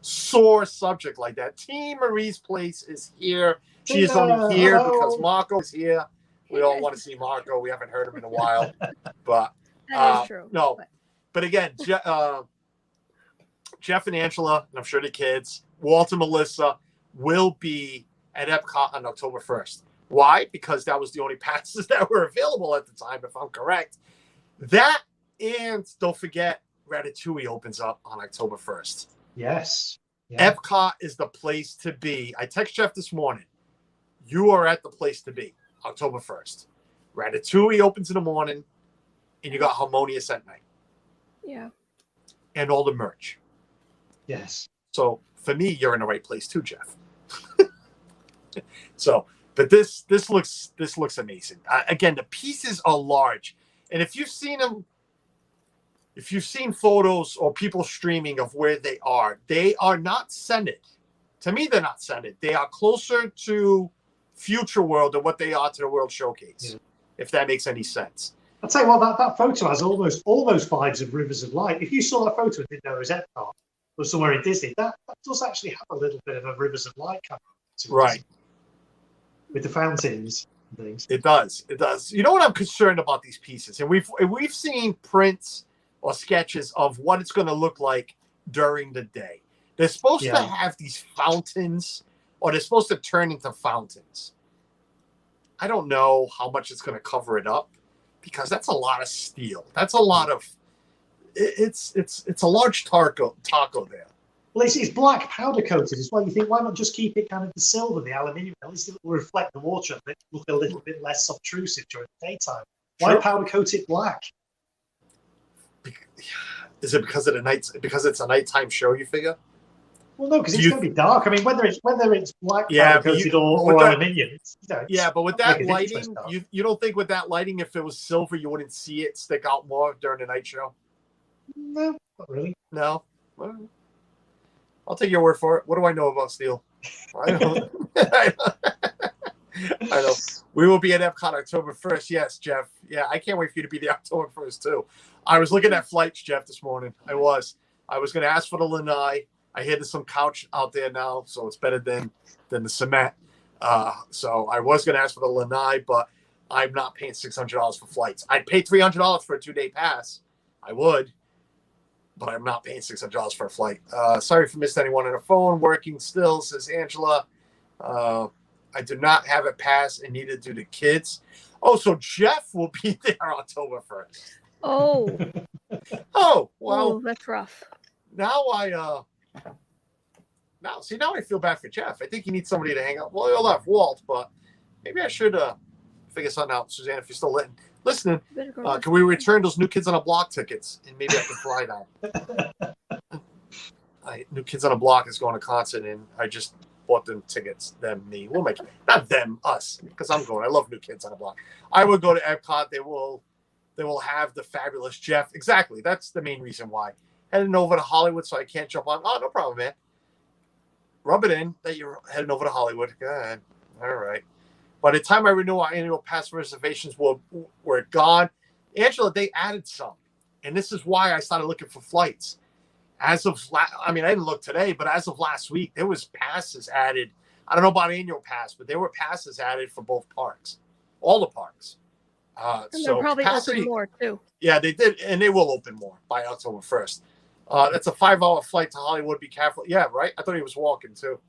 sore subject like that? T. Marie's place is here. She is only here because Marco is here. We all want to see Marco. We haven't heard him in a while. But that is true. No. But again, Jeff and Angela, and I'm sure the kids, Walt and Melissa, will be at Epcot on October 1st. Why? Because that was the only passes that were available at the time, if I'm correct. That, and don't forget, Ratatouille opens up on October 1st. Yes. Yeah. Epcot is the place to be. I text Jeff this morning. You are at the place to be, October 1st. Ratatouille opens in the morning, and you got Harmonious at night. Yeah. And all the merch. Yes. So for me, you're in the right place too, Jeff. So, but this looks amazing. Again, the pieces are large, and if you've seen them, if you've seen photos or people streaming of where they are not centered. To me, they're not centered. They are closer to Future World than what they are to the World Showcase. if that makes any sense. I'll tell you what, that photo has almost vibes of Rivers of Light. If you saw that photo and didn't know it was Epcot or somewhere in Disney, that does actually have a little bit of a Rivers of Light kind of to it, Right. With the fountains and things. It does. It does. You know what I'm concerned about these pieces? And we've seen prints or sketches of what it's going to look like during the day. They're supposed to have these fountains, or they're supposed to turn into fountains. I don't know how much it's going to cover it up, because that's a lot of steel. That's a lot of. It's a large taco there. Well, it's black powder coated as well. You think, why not just keep it kind of the silver, the aluminium? At least it will reflect the water and look a little bit less obtrusive during the daytime. Why powder coat it black? Is it because of the nights? Because it's a nighttime show, you figure? Well, no, because it's going to be dark. I mean, whether it's black powder coated or aluminium. But with that lighting, you don't think with that lighting, if it was silver, you wouldn't see it stick out more during the night show? No, not really. No. Well, I'll take your word for it. What do I know about steel? I know. We will be at Epcot October 1st. Yes, Jeff. Yeah, I can't wait for you to be there October 1st, too. I was looking at flights, Jeff, this morning. I was going to ask for the lanai. I hear there's some couch out there now, so it's better than the cement. So I was going to ask for the lanai, but I'm not paying $600 for flights. I'd pay $300 for a 2-day pass. I would, but I'm not paying $600 for a flight. Sorry if you missed anyone on the phone. Working still, says Angela. I do not have a pass, and neither do the kids. Oh, so Jeff will be there October 1st. Oh. Oh, well. Oh, that's rough. Now I feel bad for Jeff. I think he needs somebody to hang out. Well, he'll have Walt, but maybe I should figure something out. Suzanne, if you're still listening, can we return those New Kids on a Block tickets? And maybe I can fly down. New Kids on a Block is going to concert, and I just bought them tickets. We'll make it. Not them, us, because I'm going. I love New Kids on a Block. I would go to Epcot. They will have the fabulous Jeff. Exactly. That's the main reason why. Heading over to Hollywood, so I can't jump on. Oh, no problem, man. Rub it in that you're heading over to Hollywood. Go ahead. All right. By the time I renew our annual pass reservations were gone. Angela, they added some. And this is why I started looking for flights. I didn't look today, but as of last week, there was passes added. I don't know about annual pass, but there were passes added for both parks. All the parks. And they'll probably open more, too. Yeah, they did. And they will open more by October 1st. That's a 5-hour flight to Hollywood. Be careful. Yeah, right? I thought he was walking, too.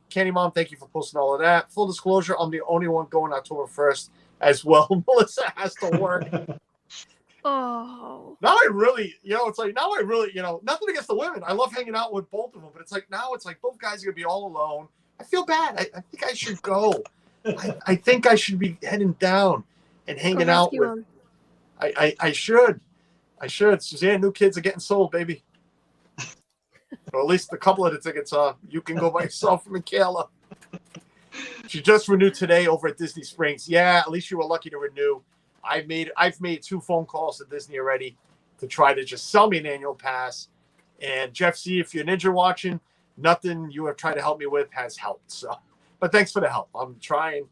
Candy Mom, thank you for posting all of that. Full disclosure, I'm the only one going October 1st as well. Melissa has to work. Oh. Now I really, nothing against the women. I love hanging out with both of them, but it's like both guys are going to be all alone. I feel bad. I think I should go. I think I should be heading down and hanging out with. I should. Suzanne, New Kids are getting sold, baby. Or at least a couple of the tickets are. You can go by yourself, Michaela. She just renewed today over at Disney Springs. Yeah, at least you were lucky to renew. I've made 2 phone calls to Disney already to try to just sell me an annual pass. And Jeff C., if you're Ninja watching, nothing you have tried to help me with has helped. So, but thanks for the help. I'm trying,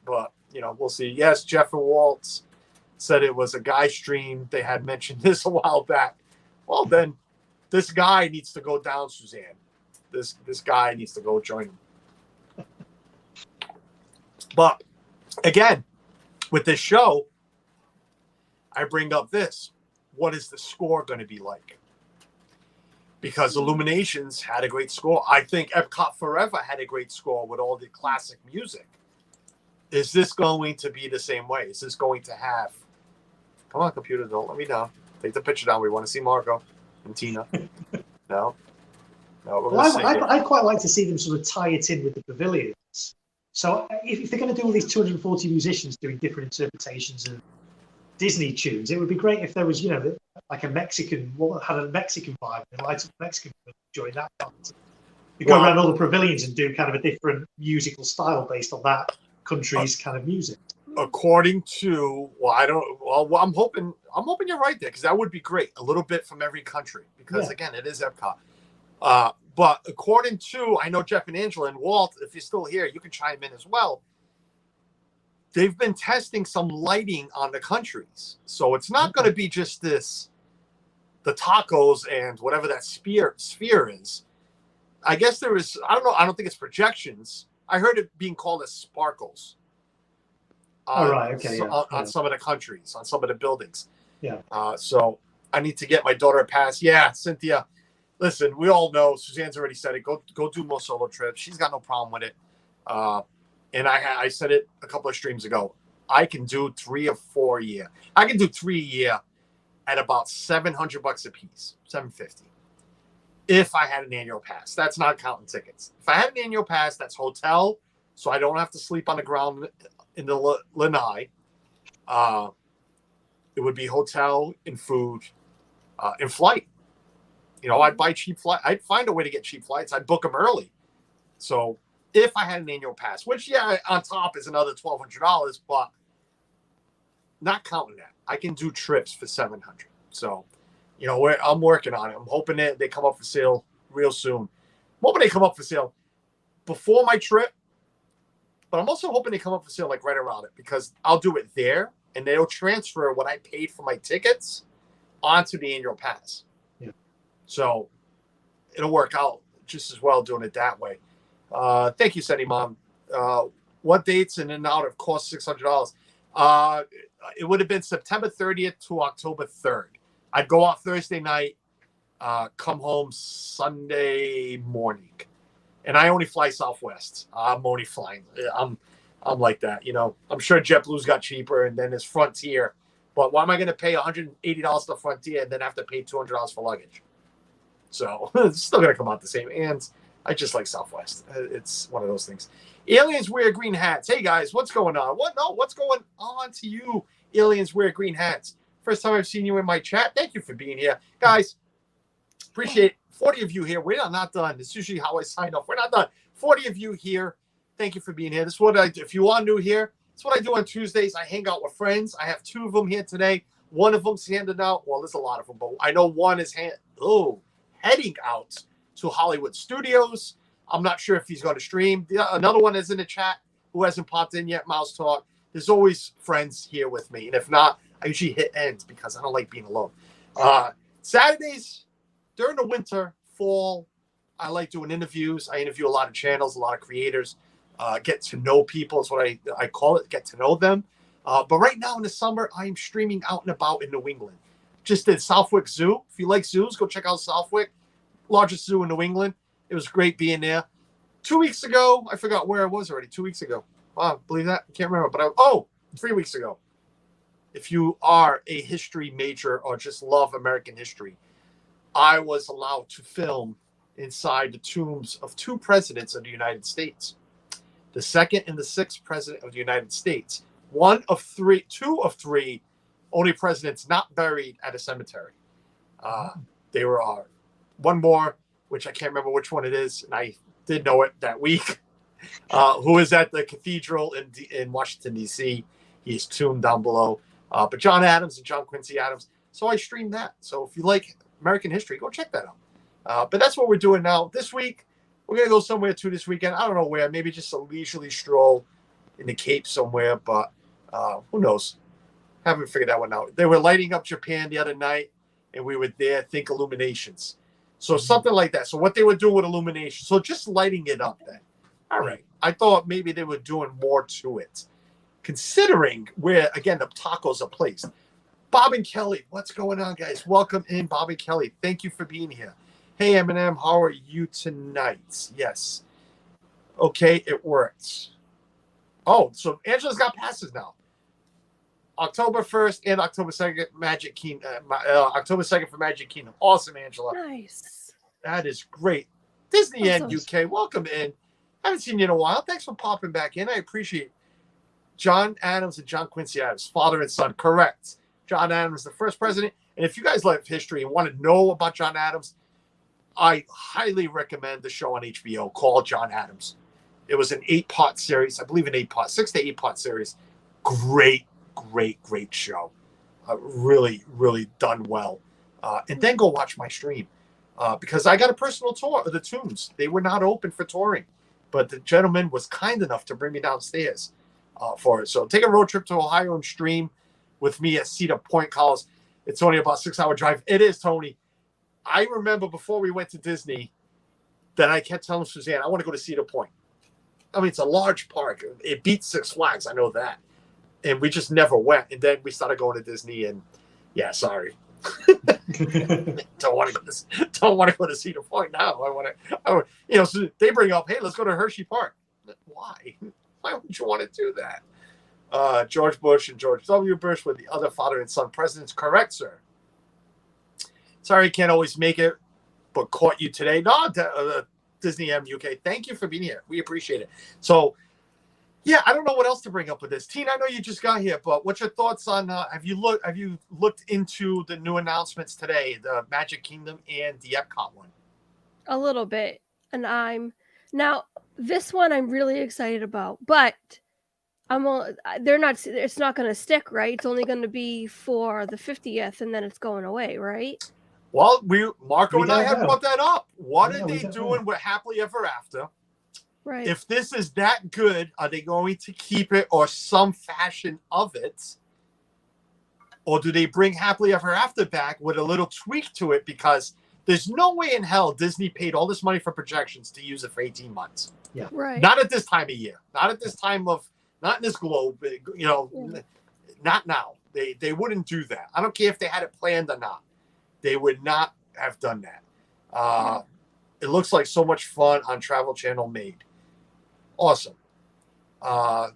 but we'll see. Yes, Jeff and Walt said it was a guy stream. They had mentioned this a while back. Well, then this guy needs to go down, Suzanne. This guy needs to go join him. But again, with this show, I bring up this. What is the score going to be like? Because Illuminations had a great score. I think Epcot Forever had a great score with all the classic music. Is this going to be the same way? Is this going to have... Come on, computer, don't let me down. Take the picture down. We want to see Marco and Tina. No. I'd quite like to see them sort of tie it in with the pavilions. So if they're going to do all these 240 musicians doing different interpretations of Disney tunes, it would be great if there was, like a Mexican, had a Mexican vibe, and light up Mexican during that part. You go around all the pavilions and do kind of a different musical style based on that country's kind of music. According to, I'm hoping you're right there, because that would be great. A little bit from every country, because again, it is Epcot. But according to, I know Jeff and Angela and Walt, if you're still here, you can chime in as well. they've been testing some lighting on the countries. So it's not going to be just the tacos and whatever that sphere is. I guess there is, I don't know, I don't think it's projections. I heard it being called as sparkles. On some of the countries, on some of the buildings. Yeah. So I need to get my daughter a pass. Yeah, Cynthia, listen, we all know, Suzanne's already said it. Go do more solo trips. She's got no problem with it. And I said it a couple of streams ago. I can do 3 or 4 a year. I can do 3 a year at about $700 a piece, $750. If I had an annual pass, that's not counting tickets. If I had an annual pass, that's hotel, so I don't have to sleep on the ground in the lanai. It would be hotel and food, and flight. I'd buy cheap flight. I'd find a way to get cheap flights. I'd book them early. So if I had an annual pass, which on top is another $1,200, but not counting that, I can do trips for $700. So, I'm working on it. I'm hoping that they come up for sale real soon. I'm hoping they come up for sale before my trip, but I'm also hoping they come up for sale like right around it, because I'll do it there and they'll transfer what I paid for my tickets onto the annual pass. Yeah. So it'll work out just as well doing it that way. Thank you, Senny Mom. What dates in and out of cost $600? It would have been September 30th to October 3rd. I'd go out Thursday night, come home Sunday morning, and I only fly Southwest. I'm only flying. I'm like that, I'm sure JetBlue's got cheaper, and then there's Frontier. But why am I going to pay $180 to Frontier and then have to pay $200 for luggage? So it's still going to come out the same. And I just like Southwest. It's one of those things. Aliens wear green hats. Hey guys, what's going on? What's going on to you? Aliens wear green hats. First time I've seen you in my chat. Thank you for being here. Guys, appreciate 40 of you here. We're not done. This is usually how I sign off. We're not done. 40 of you here. Thank you for being here. This is what I do. If you are new here, it's what I do on Tuesdays. I hang out with friends. I have 2 of them here today. One of them's handing out. Well, there's a lot of them, but I know one is heading out to Hollywood Studios. I'm not sure if he's going to stream. Another one is in the chat who hasn't popped in yet, Mouse Talk. There's always friends here with me. And if not, I usually hit end because I don't like being alone. Saturdays, during the winter, fall, I like doing interviews. I interview a lot of channels, a lot of creators. Get to know people is what I call it, get to know them. But right now in the summer, I'm streaming out and about in New England. Just did Southwick Zoo. If you like zoos, go check out Southwick. Largest zoo in New England. It was great being there. 2 weeks ago, I forgot where I was already. 2 weeks ago. Wow, believe that? I can't remember. But 3 weeks ago. If you are a history major or just love American history, I was allowed to film inside the tombs of 2 presidents of the United States. The 2nd and the 6th president of the United States. 2 of 3 only presidents not buried at a cemetery. They were one more, which I can't remember which one it is, and I did know it that week, who is at the cathedral in Washington, D.C. He's tombed down below. But John Adams and John Quincy Adams. So I streamed that. So if you like American history, go check that out. But that's what we're doing now. This week, we're going to go somewhere too this weekend. I don't know where. Maybe just a leisurely stroll in the Cape somewhere. But who knows? Haven't figured that one out. They were lighting up Japan the other night, and we were there. Think Illuminations. So something like that. So what they were doing with Illumination. So just lighting it up then. All right. I thought maybe they were doing more to it. Considering where, again, the tacos are placed. Bob and Kelly, what's going on, guys? Welcome in, Bob and Kelly. Thank you for being here. Hey, Eminem, how are you tonight? Yes. Okay, it works. Oh, so Angela's got passes now. October 1st and October 2nd, Magic Kingdom. October 2nd for Magic Kingdom. Awesome, Angela. Nice. That is great. Disneyland Awesome. UK, welcome in. Haven't seen you in a while. Thanks for popping back in. I appreciate it. John Adams and John Quincy Adams, father and son. Correct. John Adams, the first president. And if you guys like history and want to know about John Adams, I highly recommend the show on HBO called John Adams. It was an 8-part series. I believe an 8-part, 6 to 8-part series. Great show. Really, really done well. And then go watch my stream because I got a personal tour of the tombs. They were not open for touring, but the gentleman was kind enough to bring me downstairs. for it. So take a road trip to Ohio and stream with me at Cedar Point College. It's only about a 6-hour drive. It is, Tony. I remember before we went to Disney that I kept telling Suzanne, I want to go to Cedar Point. I mean, it's a large park. It beats Six Flags. I know that. And we just never went. And then we started going to Disney, and yeah, sorry. don't want to go to Cedar Point now. I want to, so they bring up, hey, let's go to Hershey Park. Why would you want to do that? George Bush and George W. Bush were the other father and son presidents. Correct, sir. Sorry, can't always make it, but caught you today. No, Disney UK. Thank you for being here. We appreciate it. So, yeah, I don't know what else to bring up with this. Tina, I know you just got here, but what's your thoughts on? Have you looked into the new announcements today, the Magic Kingdom and the Epcot one? A little bit, and this one I'm really excited about, but it's not going to stick, right? It's only going to be for the 50th, and then it's going away, right? Well, Marco and I have brought that up. What are they doing with Happily Ever After? Right. If this is that good, are they going to keep it or some fashion of it? Or do they bring Happily Ever After back with a little tweak to it? Because there's no way in hell Disney paid all this money for projections to use it for 18 months. Yeah. Right. Not at this time of year. Not at this time of, not in this globe, not now. They wouldn't do that. I don't care if they had it planned or not. They would not have done that. It looks like so much fun on Travel Channel made. Awesome. I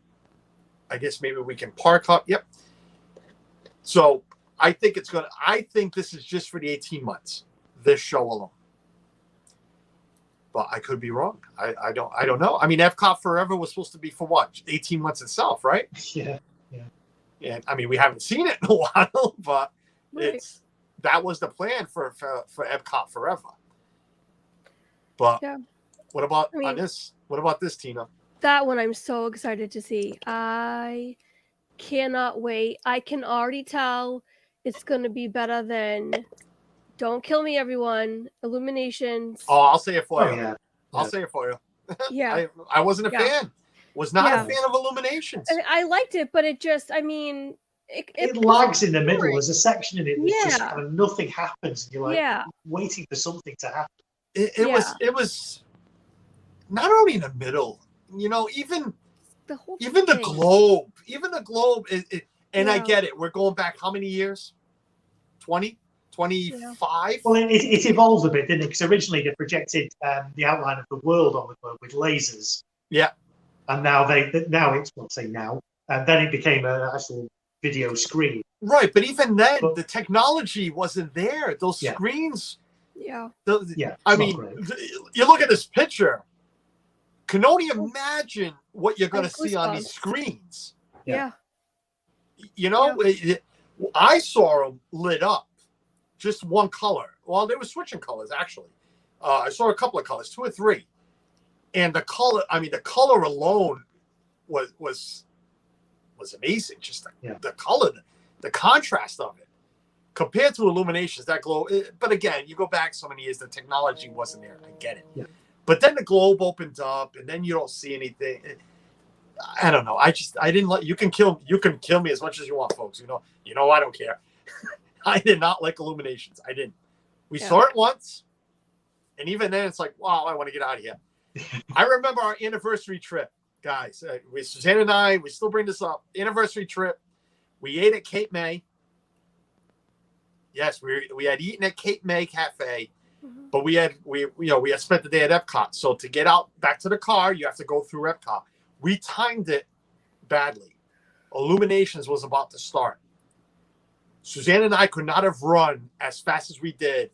guess maybe we can park up. Yep. So I think this is just for the 18 months, this show alone. But I could be wrong. I don't know. I mean, Epcot Forever was supposed to be for what? 18 months itself, right? Yeah. And I mean, we haven't seen it in a while, but that was the plan for Epcot Forever. But what about on this? What about this, Tina? That one I'm so excited to see. I cannot wait. I can already tell it's going to be better than Don't Kill Me, Everyone, Illuminations. Oh, I'll say it for you. Yeah. I'll say it for you. Yeah. I wasn't a fan. Was not a fan of Illuminations. I liked it, but it just, it lags in the middle. There's a section in it that just kind of nothing happens. And you're like waiting for something to happen. It was not only in the middle, even the globe, and I get it. We're going back how many years? 20, 25? Well, it evolved a bit, didn't it? Because originally they projected the outline of the world on the globe with lasers. Yeah. And now and then it became an actual video screen. Right, but even then, the technology wasn't there. Those screens. Yeah. I mean, you look at this picture. Can only imagine what you're going to see on these screens. Yeah. I saw them lit up, just one color. Well, they were switching colors actually. I saw a couple of colors, 2 or 3, and the color alone was amazing. Just the color, the contrast of it compared to Illuminations, that glow. But again, you go back so many years, the technology wasn't there. I get it. Yeah. But then the globe opened up, and then you don't see anything. I don't know. I didn't let you can kill me as much as you want, folks. I don't care. I did not like Illuminations. I didn't. We saw it once, and even then, it's like, wow, I want to get out of here. I remember our anniversary trip, guys. Suzanne and I, we still bring this up. Anniversary trip. We ate at Cape May. Yes, we had eaten at Cape May Cafe, but we had spent the day at Epcot. So to get out back to the car, you have to go through Epcot. We timed it badly. Illuminations was about to start. Suzanne and I could not have run as fast as we did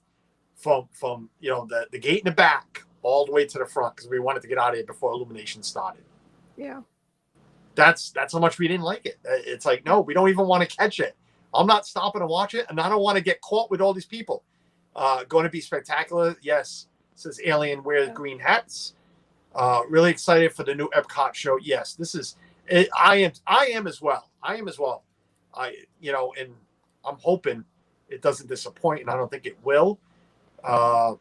from the gate in the back all the way to the front because we wanted to get out of here before Illuminations started. Yeah. That's how much we didn't like it. It's like, no, we don't even want to catch it. I'm not stopping to watch it, and I don't want to get caught with all these people. Going to be spectacular. Yes, says Alien wear green hats. Really excited for the new Epcot show. Yes, this is. I am as well. And I'm hoping it doesn't disappoint, and I don't think it will. I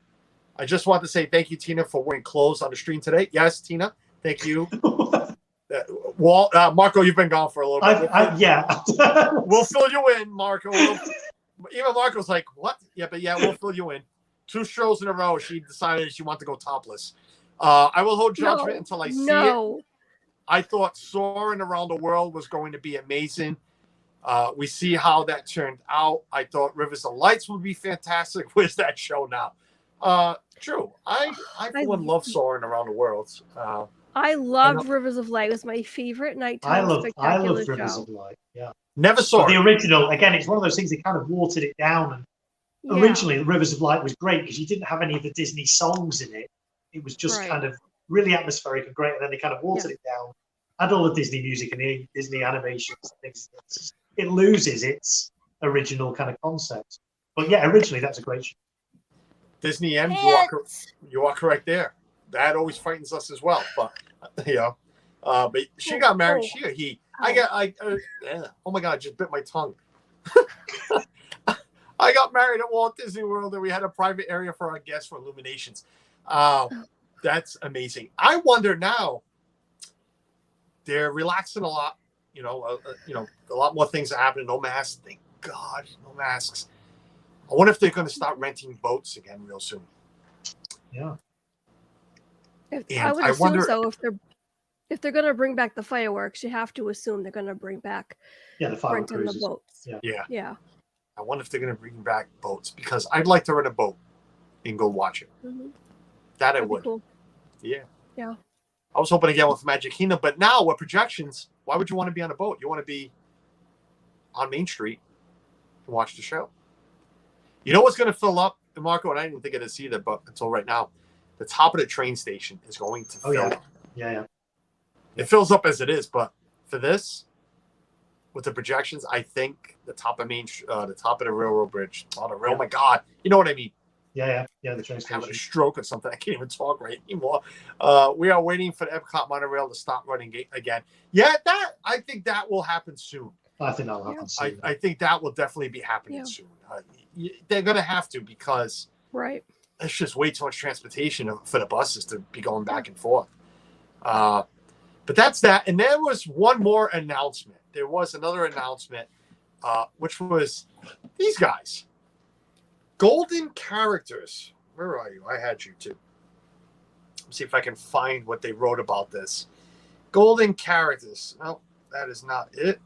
just want to say thank you, Tina, for wearing clothes on the stream today. Yes, Tina, thank you. Walt, Marco, you've been gone for a little bit. Yeah. We'll fill you in, Marco. Even Marco's like, what? Yeah, we'll fill you in. 2 shows in a row, she decided she wanted to go topless. I will hold judgment until I see it. I thought Soaring Around the World was going to be amazing. We see how that turned out. I thought Rivers of Lights would be fantastic. Where's that show now? True. I love Soaring Around the World. I loved Rivers of Light. It was my favorite nighttime spectacular show. Rivers of Light. Yeah. Never saw the original. Again, it's one of those things that kind of watered it down. And originally, Rivers of Light was great because you didn't have any of the Disney songs in it. It was just kind of really atmospheric and great. And then they kind of watered it down. Had all the Disney music and Disney animations and things. It loses its original kind of concept. But yeah, originally that's a great show. Disney M, you are correct there. That always frightens us as well. But but she got married. Oh my God, I just bit my tongue. I got married at Walt Disney World, and we had a private area for our guests for illuminations. That's amazing. I wonder now. They're relaxing a lot. A lot more things are happening. No masks. Thank God, no masks. I wonder if they're going to start renting boats again real soon. Yeah. I would assume so. If they're going to bring back the fireworks, you have to assume they're going to bring back the fireworks renting the boats. Yeah. I wonder if they're going to bring back boats because I'd like to rent a boat and go watch it. Mm-hmm. That'd I would. Cool. Yeah. Yeah. I was hoping again with Magic Kingdom, but now with projections, why would you want to be on a boat? You want to be on Main Street and watch the show. You know what's going to fill up, Marco? And I didn't think of this either, but until right now, the top of the train station is going to fill up. Yeah. It fills up as it is, but for this, with the projections, I think the top of the top of the railroad bridge. Oh my God, you know what I mean? Yeah. The train station. Having a stroke or something. I can't even talk right anymore. We are waiting for the Epcot monorail to stop running again. Yeah, I think that will happen soon. I think that'll happen soon. I think that will definitely be happening soon. They're going to have to because it's just way too much transportation for the buses to be going back and forth. But that's that. And there was one more announcement. There was another announcement, which was these guys. Golden Characters. Where are you? I had you too. Let's see if I can find what they wrote about this. Golden Characters. No, that is not it.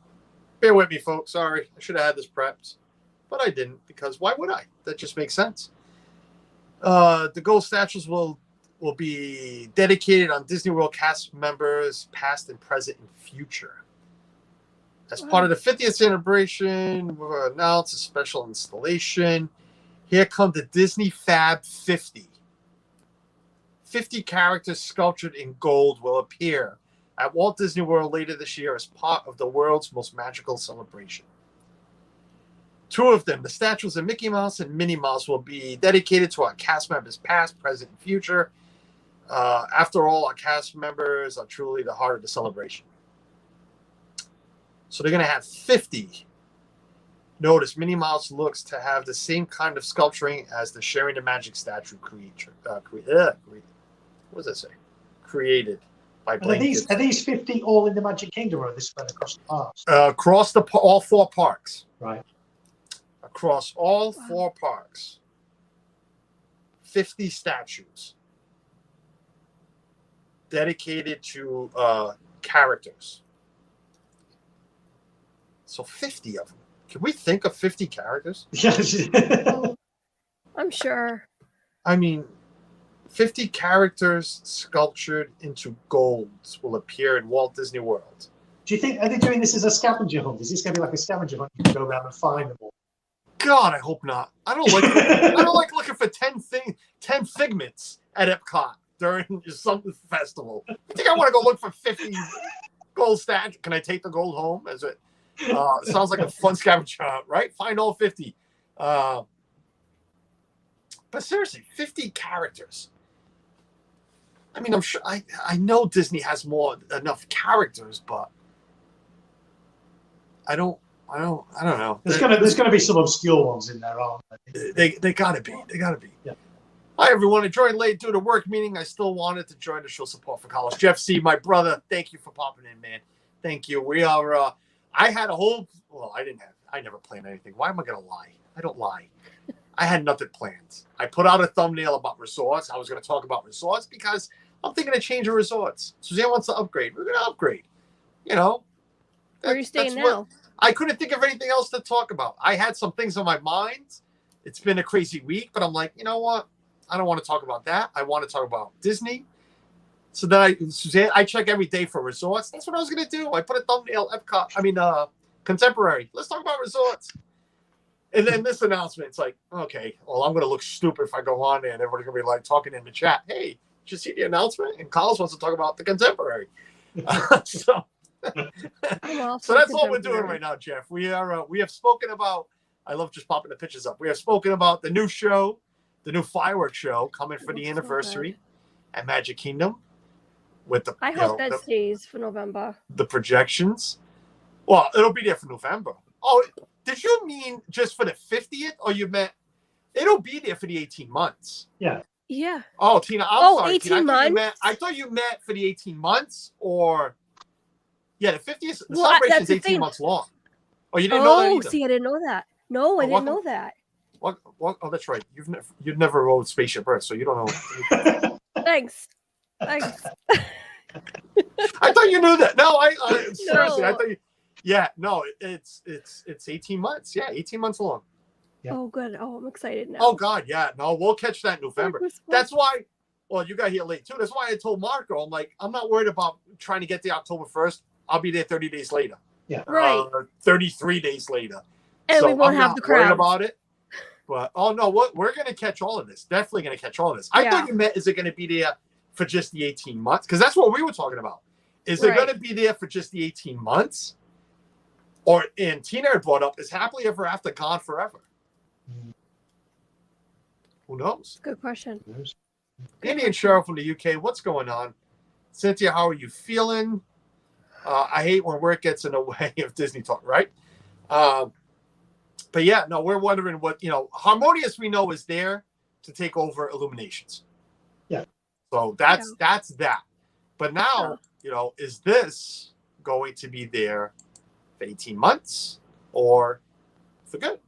Bear with me, folks. Sorry. I should have had this prepped. But I didn't because why would I? That just makes sense. The gold statues will be dedicated on Disney World cast members, past and present and future. As part of the 50th celebration, we'll announce a special installation. Here come the Disney Fab 50. 50 characters sculptured in gold will appear at Walt Disney World later this year as part of the world's most magical celebration. 2 of them, the statues of Mickey Mouse and Minnie Mouse, will be dedicated to our cast members past, present, and future. After all, our cast members are truly the heart of the celebration. So they're going to have 50. Notice Minnie Mouse looks to have the same kind of sculpturing as the Sharing the Magic statue creature. What does that say? Created by Blaine. Are these 50 all in the Magic Kingdom, or are they spread across the parks? Across all 4 parks. Right. Across all 4 parks. 50 statues dedicated to characters. So 50 of them. Can we think of 50 characters? Yes. I'm sure. I mean, 50 characters sculptured into golds will appear in Walt Disney World. Do you think, are they doing this as a scavenger hunt? Is this going to be like a scavenger hunt? You can go around and find them all. God, I hope not. I don't like looking for 10 figments at Epcot during some festival. I think I want to go look for 50 gold statues. Can I take the gold home? Sounds like a fun scavenger hunt, right? Find all 50. But seriously, 50 characters. I mean, I'm sure I know Disney has enough characters, but I don't know. There's gonna be some obscure ones in there, aren't there? They gotta be. Yeah. Hi, everyone. I joined late due to work meeting. I still wanted to join to show support for college. Jeff C., my brother, thank you for popping in, man. Thank you. We are, I had a whole, well, I never planned anything. Why am I going to lie? I don't lie. I had nothing planned. I put out a thumbnail about resorts. I was going to talk about resorts because I'm thinking of changing resorts. Suzanne wants to upgrade. We're going to upgrade. You know. Where are you staying now? I couldn't think of anything else to talk about. I had some things on my mind. It's been a crazy week, but I'm like, you know what? I don't want to talk about that. I want to talk about Disney. So then Suzanne, I check every day for resorts. That's what I was going to do. I put a thumbnail, Contemporary. Let's talk about resorts. And then this announcement, it's like, okay, well, I'm going to look stupid if I go on there and everybody's going to be like talking in the chat. Hey, did you see the announcement? And Carlos wants to talk about the Contemporary. So that's all we're doing right now, Jeff. We have spoken about, I love just popping the pictures up. We have spoken about the new show, the new fireworks show coming for the anniversary at Magic Kingdom. With the, I hope that stays for November. The projections. Well, it'll be there for November. Oh, did you mean just for the 50th, or you meant it'll be there for the 18 months? Yeah. Yeah. Oh, Tina, I'm sorry. 18 Tina, months? I thought you meant for the 18 months, or the 50th. The celebration is 18 months long. Oh, you didn't know that either? See, I didn't know that. No, I didn't know that. What? Oh, that's right. You've never rode Spaceship Earth, so you don't know. Thanks. I thought you knew that. No, seriously, I thought you. Yeah, no, it's 18 months. Yeah, 18 months long. Yeah. Oh, good. Oh, I'm excited now. Oh God, yeah. No, we'll catch that in November. That's why. Well, you got here late too. That's why I told Marco, I'm like, I'm not worried about trying to get there October 1st. I'll be there 30 days later. Yeah. Right. 33 days later. And so we won't I'm have not the crowd worried about it. But we're gonna catch all of this. Definitely gonna catch all of this. I thought you meant, is it gonna be there for just the 18 months? Because that's what we were talking about. Is it gonna be there for just the 18 months? Or, and Tina had brought up, is Happily Ever After gone forever? Who knows? Good question. Indian Cheryl from the UK, what's going on? Cynthia, how are you feeling? I hate when work gets in the way of Disney talk, right? But yeah, no, we're wondering what, Harmonious we know is there to take over Illuminations. Yeah. So that's that. But now, is this going to be there for 18 months or for good?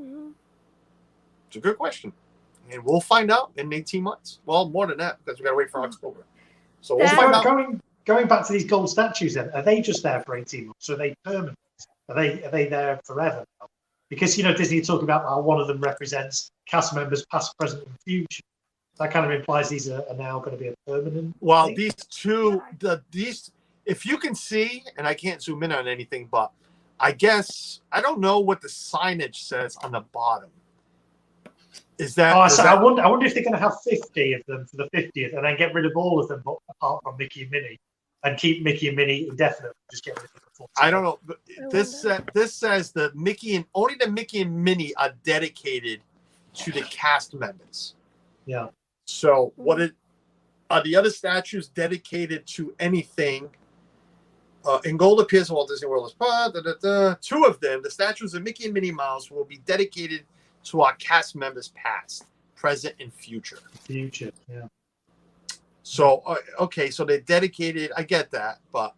Mm-hmm. It's a good question. And we'll find out in 18 months. Well, more than that, because we got to wait for October. So we'll find out. Going back to these gold statues, then, are they just there for 18 months? Or are they permanent? Are they there forever? Because, Disney talking about how one of them represents cast members past, present, and future. That kind of implies these are now going to be a permanent thing. These two, if you can see, and I can't zoom in on anything, but I guess, I don't know what the signage says on the bottom. Is that? I wonder if they're going to have 50 of them for the 50th and then get rid of all of them apart from Mickey and Minnie and keep Mickey and Minnie indefinitely. Just get rid of them. I don't know. But this says only the Mickey and Minnie are dedicated to the cast members. Yeah. So are the other statues dedicated to anything? In Gold appears in Walt Disney World as two of them, the statues of Mickey and Minnie Mouse, will be dedicated to our cast members past, present, and future. Future, yeah. So, okay, so they're dedicated. I get that, but,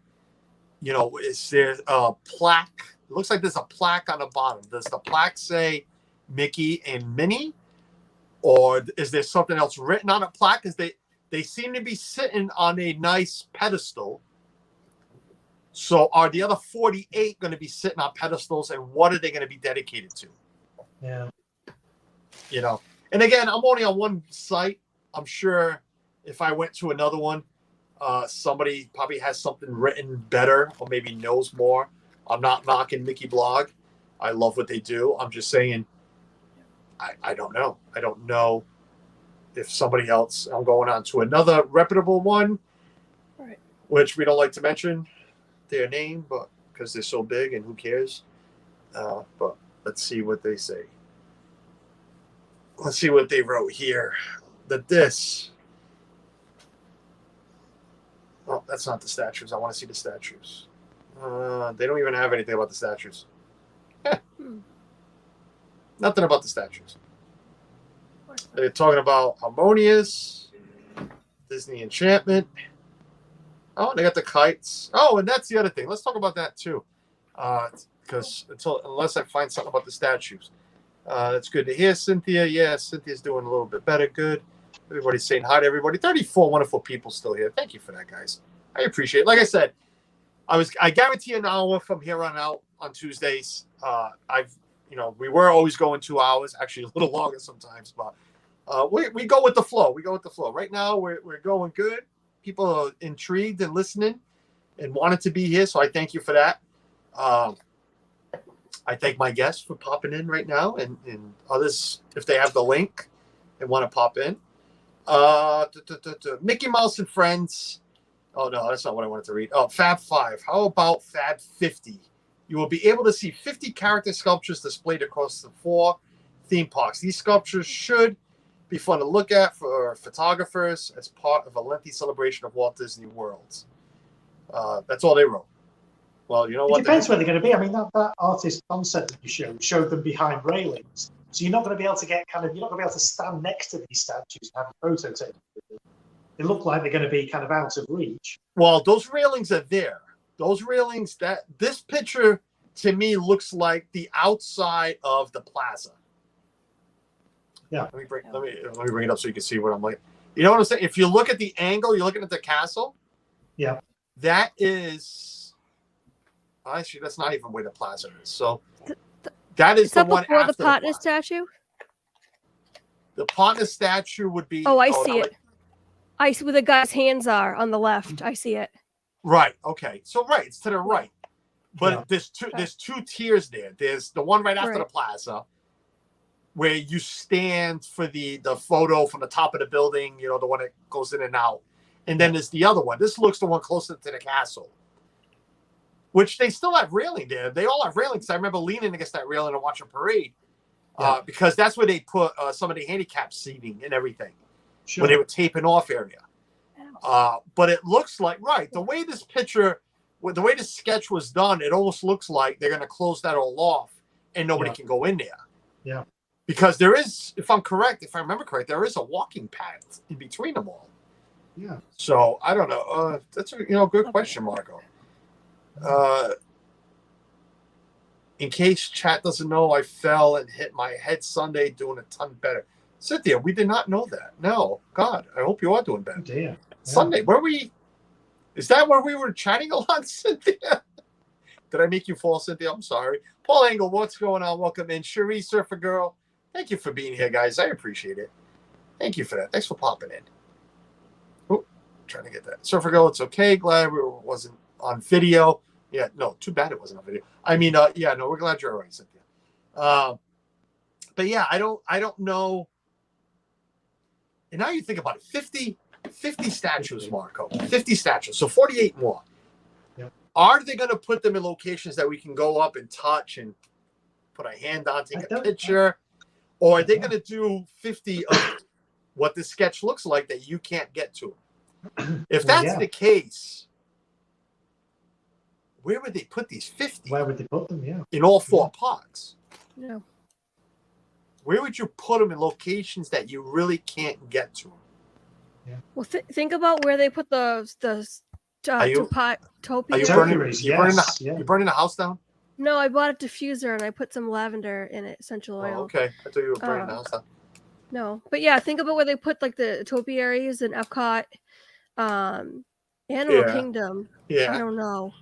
is there a plaque? It looks like there's a plaque on the bottom. Does the plaque say Mickey and Minnie? Or is there something else written on a plaque? Because they seem to be sitting on a nice pedestal. So are the other 48 going to be sitting on pedestals, and what are they going to be dedicated to? Yeah. And again, I'm only on one site. I'm sure if I went to another one, somebody probably has something written better or maybe knows more. I'm not knocking Mickey Blog. I love what they do. I'm just saying, I don't know. I don't know if somebody else, I'm going on to another reputable one, right, which we don't like to mention their name, but because they're so big and who cares? But let's see what they say. Let's see what they wrote here. Oh, that's not the statues. I want to see the statues. They don't even have anything about the statues. Nothing about the statues. They're talking about Harmonious, Disney Enchantment. Oh, they got the kites. Oh, and that's the other thing. Let's talk about that too. Because unless I find something about the statues. That's good to hear, Cynthia. Yeah, Cynthia's doing a little bit better. Good. Everybody's saying hi to everybody. 34 wonderful people still here. Thank you for that, guys. I appreciate it. Like I said, I guarantee an hour from here on out on Tuesdays. We were always going 2 hours, actually a little longer sometimes, but we go with the flow. We go with the flow. Right now, we're going good. People are intrigued and listening and wanted to be here, so I thank you for that. I thank my guests for popping in right now, and others, if they have the link and want to pop in. Mickey Mouse and Friends. Oh, no, that's not what I wanted to read. Oh, Fab 5. How about Fab 50? You will be able to see 50 character sculptures displayed across the 4 theme parks. These sculptures should be fun to look at for photographers as part of a lengthy celebration of Walt Disney World. That's all they wrote. Well, you know what? It depends where they're going to be. I mean, that artist concept that you showed them behind railings. So you're not going to be able to you're not going to be able to stand next to these statues and have a photo taken with them. They look like they're going to be kind of out of reach. Well, those railings are there. Those railings, this picture to me looks like the outside of the plaza. Yeah. Let me bring it up so you can see what I'm like. You know what I'm saying? If you look at the angle, you're looking at the castle. Yeah. That is actually that's not even where the plaza is. So that is the one before after the partner statue. The partner statue would be. Oh, I see it. I see where the guy's hands are on the left. I see it. Right. Okay. So it's to the right, but there's two tiers there. There's the one right after the plaza, where you stand for the photo from the top of the building. You know, the one that goes in and out, and then there's the other one. This looks the one closer to the castle, which they still have railing there. They all have railings. I remember leaning against that railing and watching a parade, because that's where they put some of the handicap seating and everything. Sure. When they were taping off area. But it looks like, the way this picture, the way this sketch was done, it almost looks like they're going to close that all off and nobody can go in there. Yeah. Because there is, if I remember correct, there is a walking path in between them all. Yeah. So, I don't know. That's a good question, Marco. In case chat doesn't know, I fell and hit my head Sunday doing a ton better. Cynthia, we did not know that. No, God, I hope you are doing better. Oh dear. Yeah. Sunday, is that where we were chatting a lot, Cynthia? Did I make you fall, Cynthia? I'm sorry. Paul Engel, what's going on? Welcome in. Cherie, Surfer Girl, thank you for being here, guys. I appreciate it. Thank you for that. Thanks for popping in. Oh, trying to get that. Surfer Girl, it's okay. Glad we wasn't on video. Yeah, no, too bad it wasn't on video. I mean, we're glad you're all right, Cynthia. But yeah, I don't know. And now you think about it, 50 statues, Marco. 50 statues. So 48 more. Yep. Are they going to put them in locations that we can go up and touch and put a hand on, take a picture? Or are they going to do 50 of what the sketch looks like that you can't get to? If that's the case, where would they put these 50? Where would they put them? Yeah. In all 4 parks? No. Where would you put them in locations that you really can't get to them? Yeah. Well, think about where they put the topiaries. You burning the house down? No, I bought a diffuser and I put some lavender in it, essential oil. Oh, okay. I thought you were burning the house down. No, but yeah, think about where they put like the topiaries in Epcot, Animal Kingdom. Yeah. I don't know.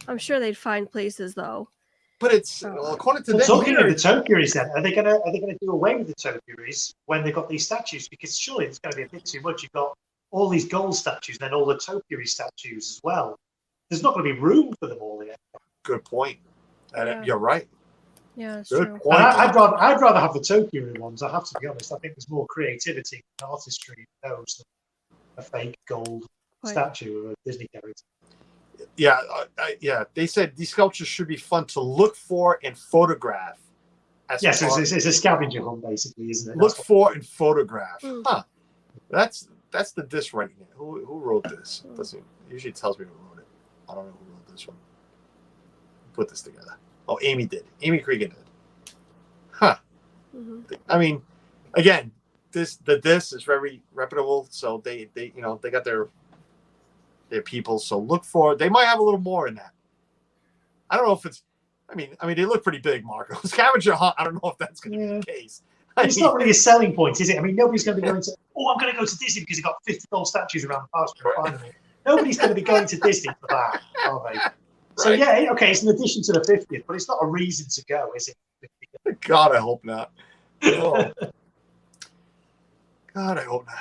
I'm sure they'd find places though. But it's according to them. Talking of the topiaries, then are they gonna do away with the topiaries when they've got these statues? Because surely it's going to be a bit too much. You've got all these gold statues, then all the topiary statues as well. There's not going to be room for them all yet. Good point. You're right. Yeah, that's good true. point. I'd rather have the topiary ones. I have to be honest. I think there's more creativity and artistry in those than a fake gold statue of a Disney character. Yeah, they said these sculptures should be fun to look for and photograph. Yes, it's a scavenger hunt, basically, isn't it? Look for and photograph. Huh. That's the disc right here. Who wrote this? It usually tells me who wrote it. I don't know who wrote this one. Put this together. Oh, Amy did. Amy Krieger did. Huh. Mm-hmm. I mean, again, this is very reputable, so they got their people. So look for, they might have a little more in that. I don't know if it's. I mean, they look pretty big, Marco. Scavenger hunt. I don't know if that's going to be the case. It's not really a selling point, is it? I mean, nobody's going to be going to. Oh, I'm going to go to Disney because you've got 50 gold statues around the park. Nobody's going to be going to Disney for that, are they? Right. So yeah, okay, it's an addition to the 50th, but it's not a reason to go, is it? God, I hope not. Oh. God, I hope not.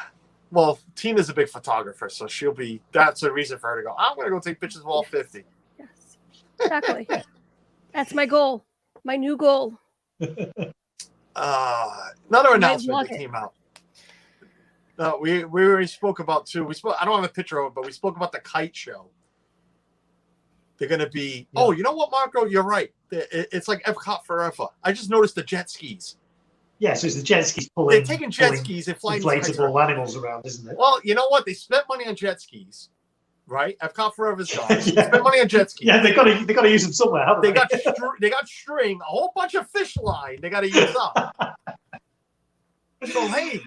Well, Tina's a big photographer, so that's a reason for her to go. I'm going to go take pictures of all 50. Yes, exactly. That's my goal. My new goal. Another announcement that came out. We already spoke about too. I don't have a picture of it, but we spoke about the kite show. They're going to be. Yeah. Oh, you know what, Marco? You're right. It's like Epcot forever. I just noticed the jet skis. Yeah, so it's the jet skis pulling. They're taking jet skis and flying inflatable animals around, isn't it? Well, you know what? They spent money on jet skis, right? Epcot Forever's gone. They spent money on jet skis. Yeah, they got to use them somewhere, haven't they? They got string, a whole bunch of fish line. They got to use up. So hey,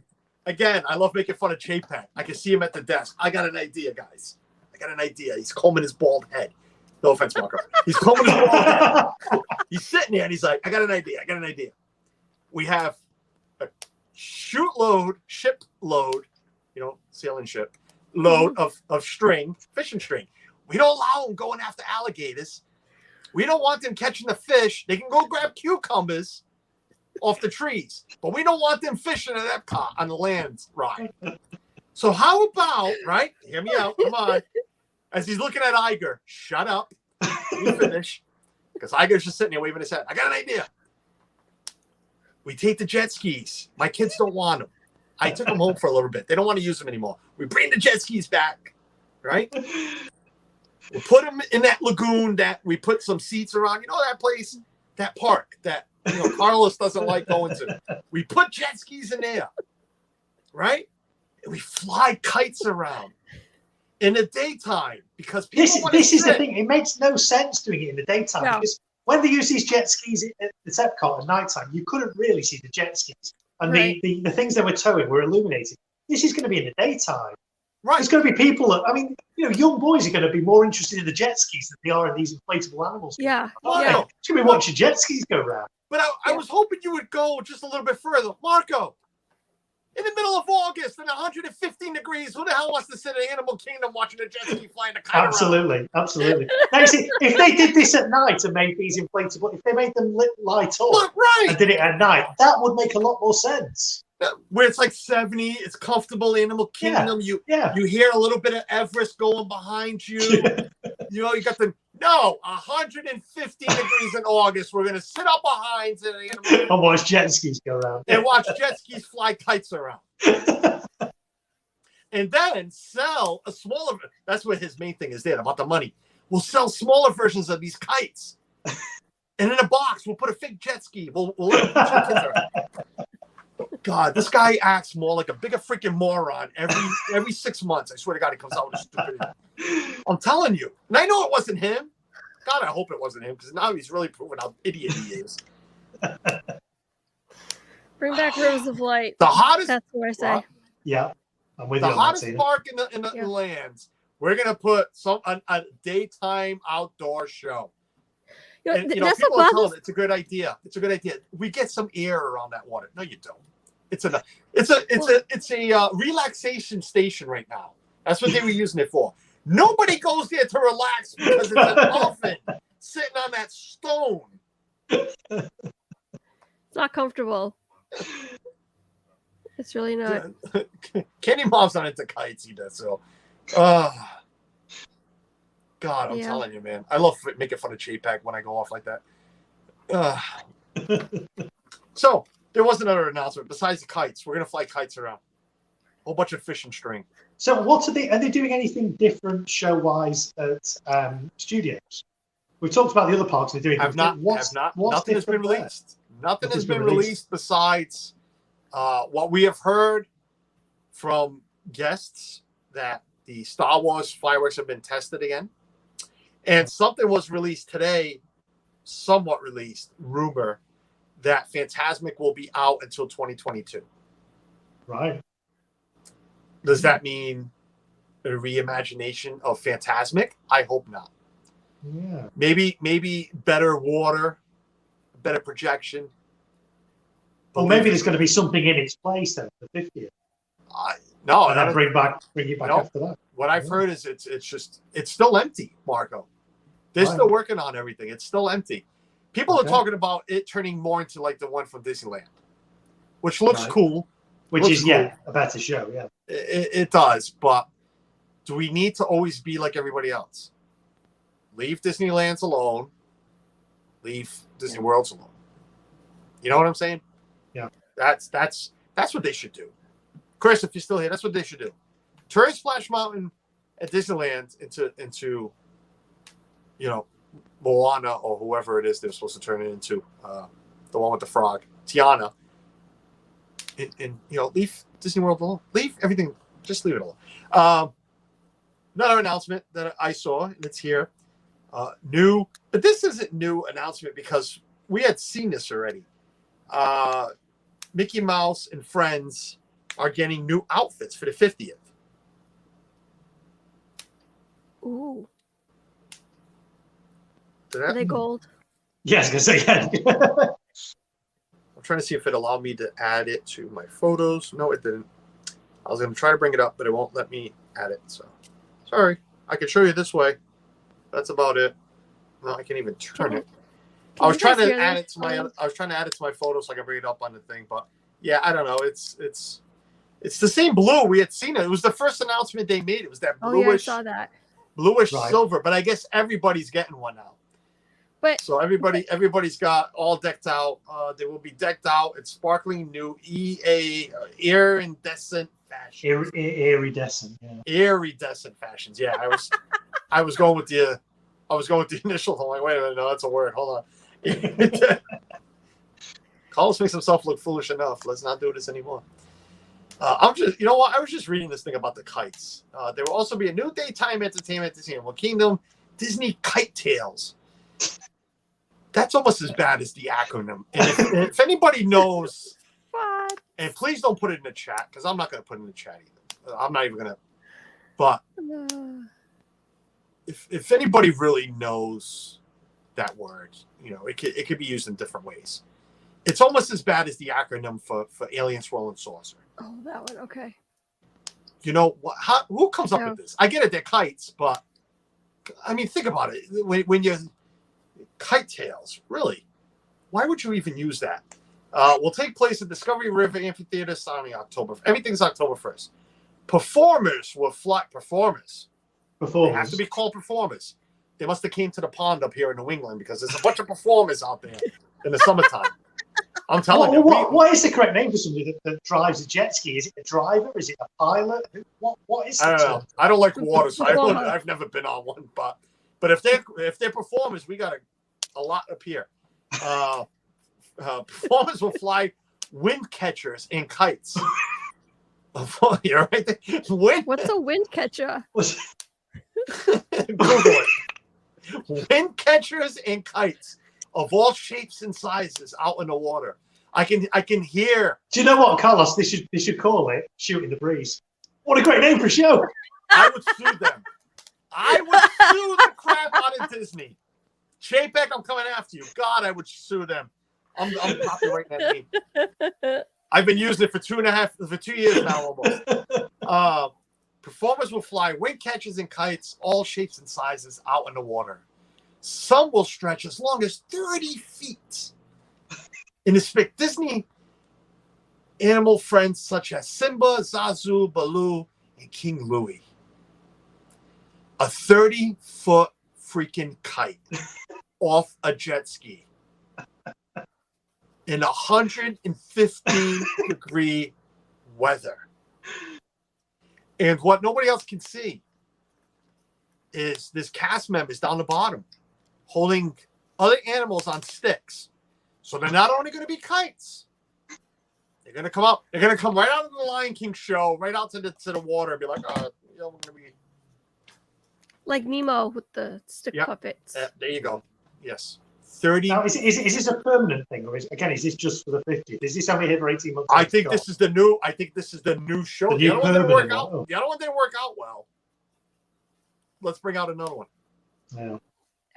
again, I love making fun of Chapek. I can see him at the desk. I got an idea, guys. I got an idea. He's combing his bald head. No offense, Marco. He's combing his bald head. He's sitting there and he's like, I got an idea. We have a ship load, sailing ship, load of string, fishing string. We don't allow them going after alligators. We don't want them catching the fish. They can go grab cucumbers off the trees, but we don't want them fishing at Epcot on the land ride. So how about, right? Hear me out. Come on. As he's looking at Iger, shut up. You finish. Because Iger's just sitting there waving his head. I got an idea. We take the jet skis. My kids don't want them. I took them home for a little bit. They don't want to use them anymore. We bring the jet skis back, right? We put them in that lagoon that we put some seats around. You know that place, that park that Carlos doesn't like going to. We put jet skis in there, right? And we fly kites around in the daytime because people this is the thing. It makes no sense doing it in the daytime because when they use these jet skis at Epcot at nighttime, you couldn't really see the jet skis. And the things they were towing were illuminated. This is going to be in the daytime. Right. There's going to be people that, young boys are going to be more interested in the jet skis than they are in these inflatable animals. Yeah. It's going to be watching jet skis go around. But I was hoping you would go just a little bit further. Marco, in the middle of August and 115 degrees, who the hell wants to sit in Animal Kingdom watching a jet ski flying the kite around? Absolutely. Now, you see, if they did this at night and made these inflatable, if they made them light up and did it at night, that would make a lot more sense. Where it's like 70, it's comfortable, Animal Kingdom. You hear a little bit of Everest going behind you. You got 115 degrees in August. We're going to sit up behind and watch jet skis go around. And watch jet skis fly kites around. And then sell a smaller, that's what his main thing is there, about the money. We'll sell smaller versions of these kites. And in a box, we'll put a fake jet ski. We'll let them put kids around. God, this guy acts more like a bigger freaking moron every 6 months. I swear to God, he comes out with stupid. I'm telling you. And I know it wasn't him. God, I hope it wasn't him because now he's really proving how idiot he is. Bring back Rivers of Light. The hottest. That's what I say. Yeah, I'm with you. The hottest park in the lands. We're gonna put a daytime outdoor show. And, that's people are telling it's a good idea. It's a good idea. We get some air around that water. No, you don't. It's a relaxation station right now. That's what they were using it for. Nobody goes there to relax because it's an dolphin sitting on that stone. It's not comfortable. It's really not. Kenny Mom's not into kites either, so. God, I'm telling you, man. I love making fun of Chapek when I go off like that. So, there was another announcement. Besides the kites, we're going to fly kites around. A whole bunch of fishing string. So, are they doing anything different show-wise at studios? We've talked about the other parks they're doing. Nothing has been released. Nothing has been released besides what we have heard from guests that the Star Wars fireworks have been tested again. And something was released today, somewhat released, rumor, that Fantasmic will be out until 2022. Right. Does that mean a reimagination of Phantasmic? I hope not. Yeah. Maybe better water, better projection. Or maybe there's going to be something in its place then for the 50th. No, and then bring it back after that. What I've heard is it's still empty, Marco. They're still working on everything. It's still empty. People are talking about it turning more into like the one from Disneyland, which looks cool. Which is cool. A better show, yeah. It does, but do we need to always be like everybody else? Leave Disneyland's alone. Leave Disney World's alone. You know what I'm saying? Yeah. That's what they should do. Chris, if you're still here, that's what they should do. Turn Splash Mountain at Disneyland into Moana or whoever it is they're supposed to turn it into, the one with the frog, Tiana. And leave Disney World alone. Leave everything. Just leave it alone. Another announcement that I saw, and it's here. New, but this isn't new announcement because we had seen this already. Mickey Mouse and Friends are getting new outfits for the 50th. Ooh. Are they gold? Yes, I was going to say, yeah. I'm trying to see if it allowed me to add it to my photos. No, it didn't. I was going to try to bring it up, but it won't let me add it. So, sorry. I can show you this way. That's about it. No, I can't even turn it. I was trying to add it to my photos so I can bring it up on the thing, but yeah, I don't know. It's the same blue. We had seen it. It was the first announcement they made. It was that bluish. Oh, yeah, I saw that. Bluish silver, but I guess everybody's getting one now. But so everybody's got all decked out. They will be decked out in sparkling new iridescent fashions. Iridescent, yeah. Iridescent fashions. Yeah, I was going with the initials. I'm like, wait a minute, no, that's a word. Hold on. Carlos makes himself look foolish enough. Let's not do this anymore. I was just reading this thing about the kites. There will also be a new daytime entertainment at Disney Kingdom, Disney Kite Tales. That's almost as bad as the acronym. And if anybody knows, what? And please don't put it in the chat because I'm not going to put it in the chat either. I'm not even going to. But if anybody really knows that word, it could be used in different ways. It's almost as bad as the acronym for Alien Swirl and Saucer. Oh, that one. Okay. Who comes up with this? I get it, they're kites, but I mean, think about it. When you kite tails, really, why would you even use that? Will take place at Discovery River Amphitheater starting October. Everything's October 1st. Performers will fly. Performers. They have to be called performers. They must have came to the pond up here in New England because there's a bunch of performers out there in the summertime. I'm telling you. What is the correct name for somebody that drives a jet ski? Is it a driver? Is it a pilot? What is it? I don't know. I don't like water, so I've never been on one. But if they're performers, we got a lot up here. Performers will fly wind catchers and kites. You're right there. What's a wind catcher? Google it. Wind catchers and kites of all shapes and sizes out in the water. I can hear. Do you know what, Carlos? They should call it Shooting the Breeze. What a great name for a show! I would sue them. I would sue the crap out of Disney. Chapek, I'm coming after you. God, I would sue them. I'm copyrighting that name. I've been using it for 2 years now almost. Performers will fly wind catchers and kites, all shapes and sizes, out in the water. Some will stretch as long as 30 feet. In the Disney animal friends such as Simba, Zazu, Baloo, and King Louie. A 30-foot freaking kite off a jet ski in 115-degree weather. And what nobody else can see is this cast members down the bottom holding other animals on sticks. So they're not only going to be kites, they're going to come out. They're going to come right out of the Lion King show, right out to the water, and be like, we're going to be like Nemo with the stick puppets. There you go. Yes, 30. Now, is this a permanent thing, or is this just for the 50th? Is this only here for 18 months? I think this is the new. I think this is the new show. The other one didn't work out. Oh. The other one didn't work out well. Let's bring out another one. Yeah.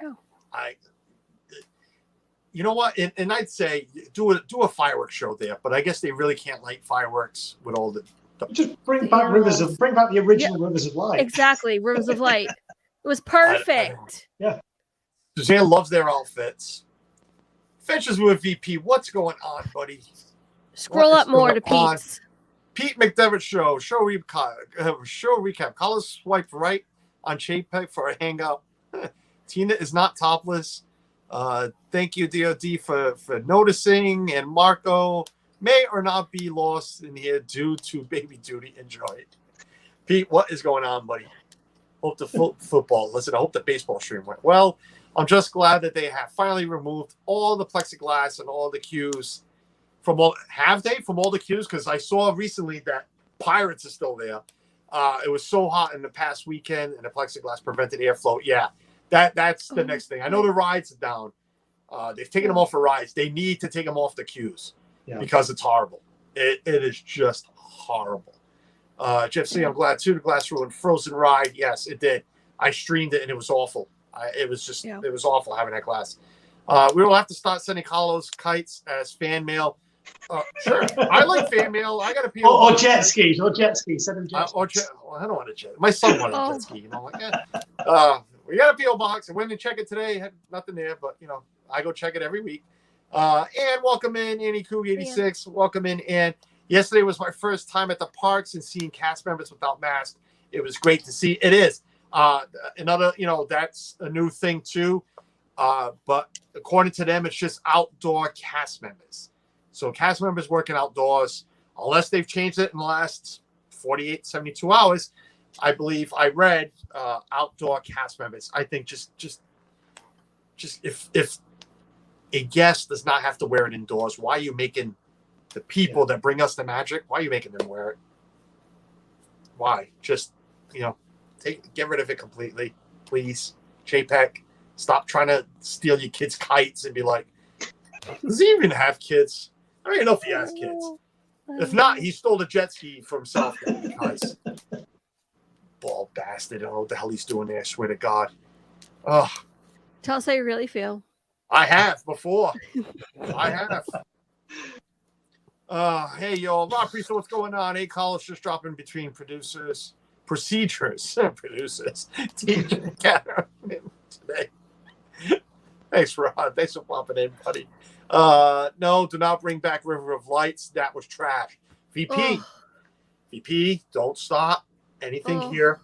Oh. You know what? And I'd say do a fireworks show there, but I guess they really can't light fireworks with all the. Just bring back the original Rivers of Light. Exactly, Rivers of Light. It was perfect. Yeah. Suzanne loves their outfits. Fetches with VP. What's going on, buddy? Scroll up more to Pete's. Pete McDevitt show. Show recap. Collar swiped right on JPEG for a hangout. Tina is not topless. Thank you, DOD, for noticing. And Marco may or not be lost in here due to baby duty. Enjoy it. Pete, what is going on, buddy? Hope the football. Listen, I hope the baseball stream went well. I'm just glad that they have finally removed all the plexiglass and all the cues from all. Have they from all the cues? Because I saw recently that Pirates is still there. It was so hot in the past weekend, and the plexiglass prevented airflow. Yeah, that's the next thing. I know the rides are down. They've taken them off for rides. They need to take them off the queues because it's horrible. It is just horrible. Jeff C, I'm glad too. The glass ruined Frozen ride. Yes, it did. I streamed it and it was awful. It was awful having that glass. We will have to start sending Carlos kites as fan mail. Sure, I like fan mail. I got a PO or jet skis. Send them jet skis. I don't want a jet. My son wanted a jet ski. You know, we got a PO box. I went and checked it today. Had nothing there, but I go check it every week. And welcome in Annie Coog 86. Yeah. Welcome in. And yesterday was my first time at the parks and seeing cast members without masks. It was great to see. It is. Another, that's a new thing too. But according to them, it's just outdoor cast members. So cast members working outdoors, unless they've changed it in the last 48, 72 hours, I believe I read outdoor cast members. I think just if a guest does not have to wear it indoors, why are you making the people that bring us the magic, why are you making them wear it? Why? Just, get rid of it completely, please. JPEG, stop trying to steal your kids' kites and be like, does he even have kids? I don't even know if he has kids. If not, he stole the jet ski for himself. Guys. Bald bastard. I don't know what the hell he's doing there, I swear to God. Oh. Tell us how you really feel. I have before. I have. Hey, yo, Rob Priest, what's going on? Hey, Carlos just dropping between procedures, producers, teacher, today. Thanks, Rod. Thanks for popping in, buddy. No, do not bring back River of Lights. That was trash. VP, don't stop anything here.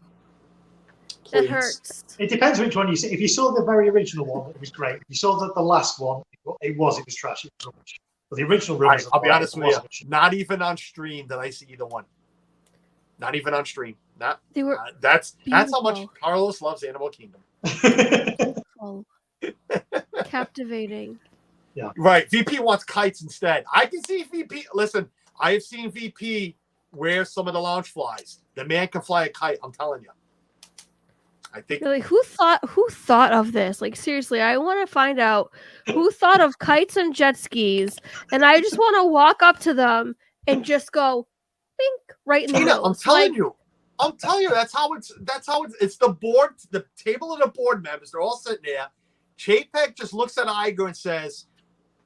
Please. It hurts. It depends which one you see. If you saw the very original one, it was great. If you saw the last one, it was trash. It was rubbish. But the original Rivers of Light, I'll be honest with you. Not even on stream did I see either one. Not even on stream. They were that's how much Carlos loves Animal Kingdom. Captivating. Yeah. Right. VP wants kites instead. I can see VP. Listen, I have seen VP wear some of the lounge flies. The man can fly a kite. I'm telling you. I think. Really, who thought of this? Like, seriously, I want to find out who thought of kites and jet skis, and I just want to walk up to them and just go, bink, right in the nose. I'm telling you. That's how it's. It's the board, the table of the board members. They're all sitting there. JPEG just looks at Iger and says,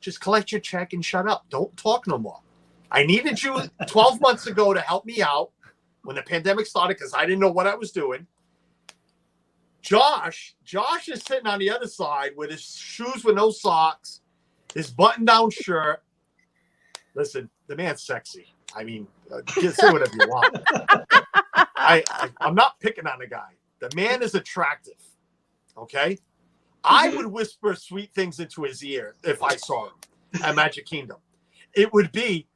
"Just collect your check and shut up. Don't talk no more. I needed you 12 months ago to help me out when the pandemic started because I didn't know what I was doing." Josh is sitting on the other side with his shoes with no socks, his button-down shirt. Listen, the man's sexy. I mean, say whatever you want. I'm not picking on the guy. The man is attractive. Okay? I would whisper sweet things into his ear if I saw him at Magic Kingdom. It would be,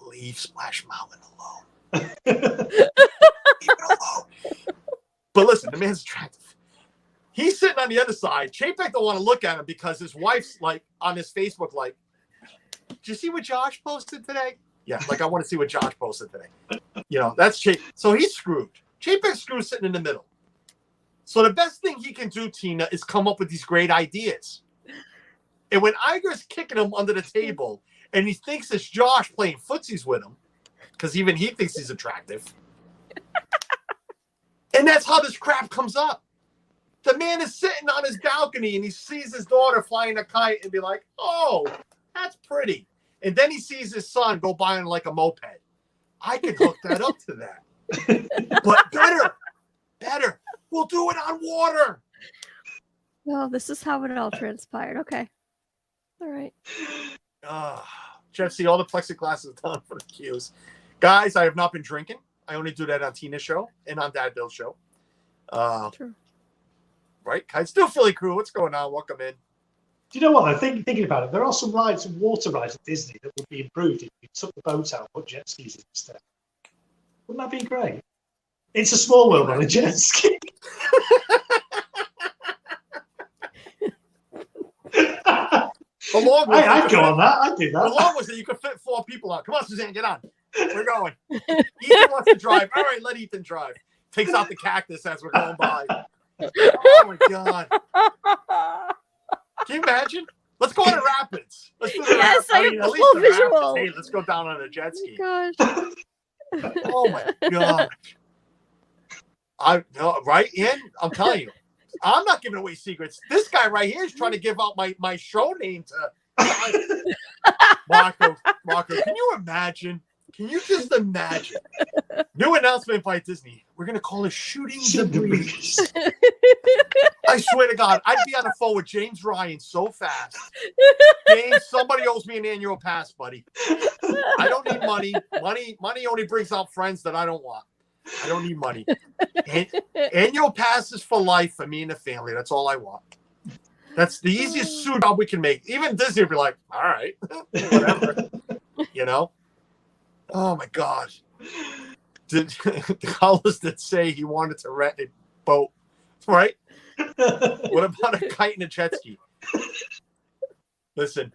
leave Splash Mountain alone. Leave it alone. But listen, the man's attractive. He's sitting on the other side. Chapek don't want to look at him because his wife's like on his Facebook like, did you see what Josh posted today? Yeah, like I want to see what Josh posted today. That's Chapek. So he's screwed. Chapek's screwed sitting in the middle. So the best thing he can do, Tina, is come up with these great ideas. And when Iger's kicking him under the table, and he thinks it's Josh playing footsies with him, because even he thinks he's attractive. And that's how this crap comes up. The man is sitting on his balcony and he sees his daughter flying a kite and be like, oh, that's pretty. And then he sees his son go by on like a moped. I could hook that up to that. But better. We'll do it on water. Well, this is how it all transpired. Okay. All right. Jeff, see, all the plexiglass is done for the cues. Guys, I have not been drinking. I only do that on Tina's show and on Dad Bill's show. True. Right? Kite still Philly crew. What's going on? Welcome in. Do you know what? I'm thinking about it. There are some water rides at Disney that would be improved if you took the boat out and put jet skis in instead. Wouldn't that be great? It's a small world on a jet ski. I'd go on that. I'd do that. The long was that you could fit 4 people out. Come on, Suzanne, get on. We're going. Ethan wants to drive. All right, let Ethan drive. Takes out the cactus as we're going by. Oh my God. Can you imagine? Let's go on the rapids. Let's do the Yes, I have at the least full the rapids. visual. Hey, let's go down on a jet Oh ski. my gosh. Oh my God. I know, right? And I'm telling you, I'm not giving away secrets. This guy right here is trying to give out my show name to Marco. Can you imagine? Can you just imagine? New announcement by Disney. We're going to call it Shooting the Breeze. I swear to God, I'd be on the phone with James Ryan so fast. James, somebody owes me an annual pass, buddy. I don't need money. Money only brings out friends that I don't want. I don't need money. Annual passes for life for me and the family. That's all I want. That's the easiest suit job we can make. Even Disney would be like, all right, whatever. You know? Oh my God. The Carlos did say he wanted to rent a boat, right? What about a kite and a jet ski? Listen,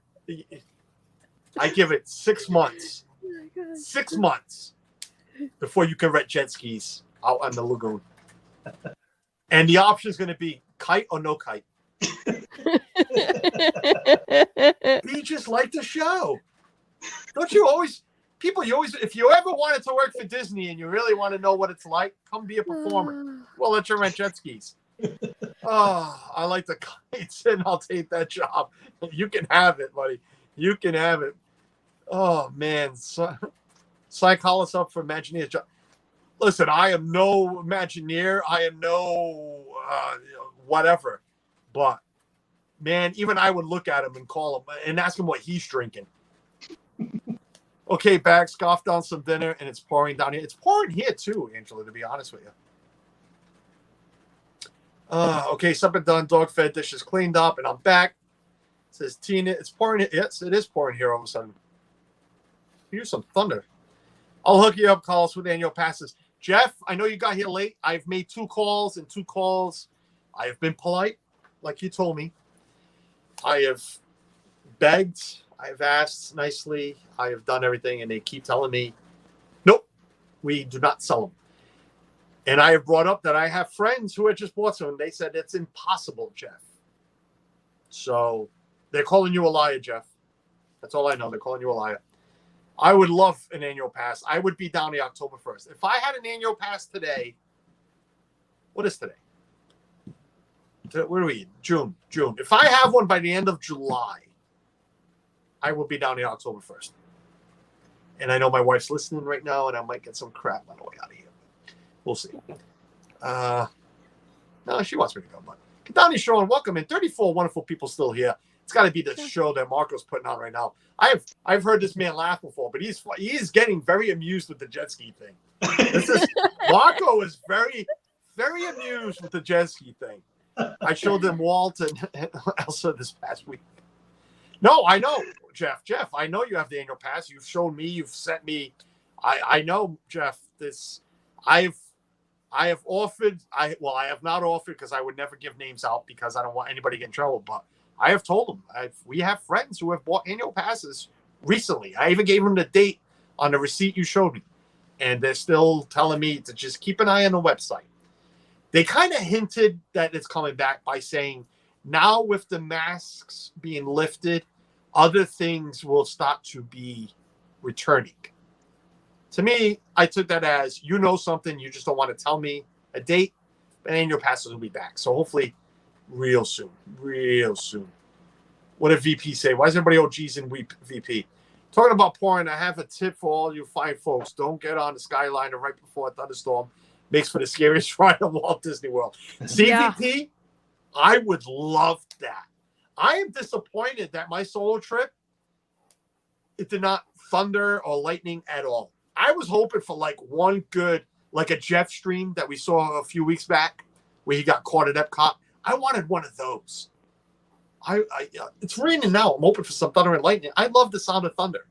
I give it 6 months. 6 months before you can rent jet skis out on the lagoon. And the option is going to be kite or no kite. We just like the show. Don't you always... People, if you ever wanted to work for Disney and you really want to know what it's like, come be a performer. We'll let you rent jet skis. Oh, I like the kites, and I'll take that job. You can have it, buddy. You can have it. Oh, man. Call us up for Imagineer's job. Listen, I am no Imagineer. I am no whatever. But, man, even I would look at him and call him and ask him what he's drinking. Okay, back, scoffed down some dinner, and it's pouring down here. It's pouring here, too, Angela, to be honest with you. Okay, supper done, dog fed, dishes cleaned up, and I'm back. It says Tina, it's pouring. Yes, it is pouring here all of a sudden. Here's some thunder. I'll hook you up, Carlos, with annual passes. Jeff, I know you got here late. I've made 2 calls, and 2 calls. I have been polite, like you told me. I have begged. I've asked nicely. I have done everything, and they keep telling me, nope, we do not sell them. And I have brought up that I have friends who had just bought some, and they said it's impossible, Jeff. So they're calling you a liar, Jeff. That's all I know. They're calling you a liar. I would love an annual pass. I would be down the October 1st. If I had an annual pass today, what is today? Where are we? June. If I have one by the end of July, I will be down here October 1st. And I know my wife's listening right now, and I might get some crap on the way out of here. We'll see. No, she wants me to go, but get down here, show, and welcome in. 34 wonderful people still here. It's got to be the show that Marco's putting on right now. I've heard this man laugh before, but he's getting very amused with the jet ski thing. Marco is very, very amused with the jet ski thing. I showed them Walt and Elsa this past week. No, I know, Jeff. Jeff, I know you have the annual pass. You've shown me. You've sent me. I know, Jeff. I have offered. I have not offered because I would never give names out because I don't want anybody to get in trouble. But I have told them. We have friends who have bought annual passes recently. I even gave them the date on the receipt you showed me, and they're still telling me to just keep an eye on the website. They kind of hinted that it's coming back by saying Now with the masks being lifted, other things will start to be returning. To me, I took that as something, you just don't want to tell me a date, and annual passes will be back. So hopefully real soon. Real soon. What did VP say? Why is everybody OGs in VP? Talking about pouring, I have a tip for all you fine folks. Don't get on the Skyliner right before a thunderstorm. Makes for the scariest ride of Walt Disney World. CVP, I would love that. I am disappointed that my solo trip, it did not thunder or lightning at all. I was hoping for like one good, like a Jeff stream that we saw a few weeks back where he got caught at Epcot. I wanted one of those. It's raining now. I'm hoping for some thunder and lightning. I love the sound of thunder.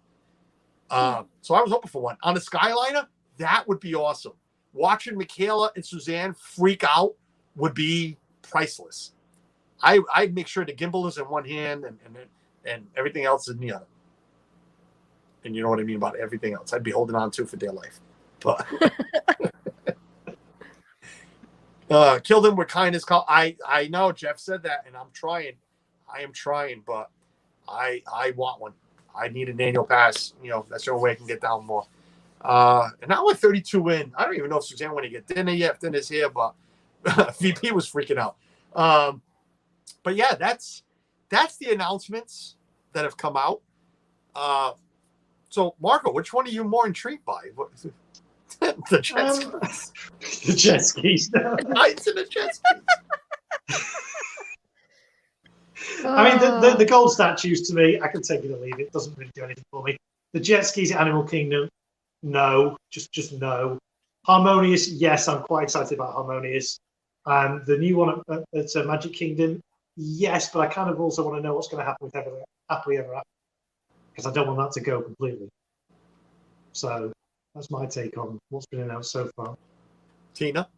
So I was hoping for one. On the Skyliner, that would be awesome. Watching Michaela and Suzanne freak out would be priceless. I'd make sure the gimbal is in one hand and everything else in the other. And you know what I mean about everything else. I'd be holding on to for dear life. But kill them with kindness. I know Jeff said that, and I'm trying. I am trying, but I want one. I need an annual pass. That's the only way I can get down more. And now we're 32 in. I don't even know if Suzanne want to get dinner yet, if dinner's here, but VP was freaking out. But yeah, that's the announcements that have come out. So Marco, which one are you more intrigued by? The jet skis. The jet skis. No. The Knights and the jet skis. I mean, the gold statues to me, I can take it or leave it. It doesn't really do anything for me. The jet skis at Animal Kingdom, no, just no. Harmonious, yes, I'm quite excited about Harmonious. The new one at Magic Kingdom, yes, but I kind of also want to know what's going to happen with Happily Ever After, because I don't want that to go completely. So that's my take on what's been announced so far. Tina?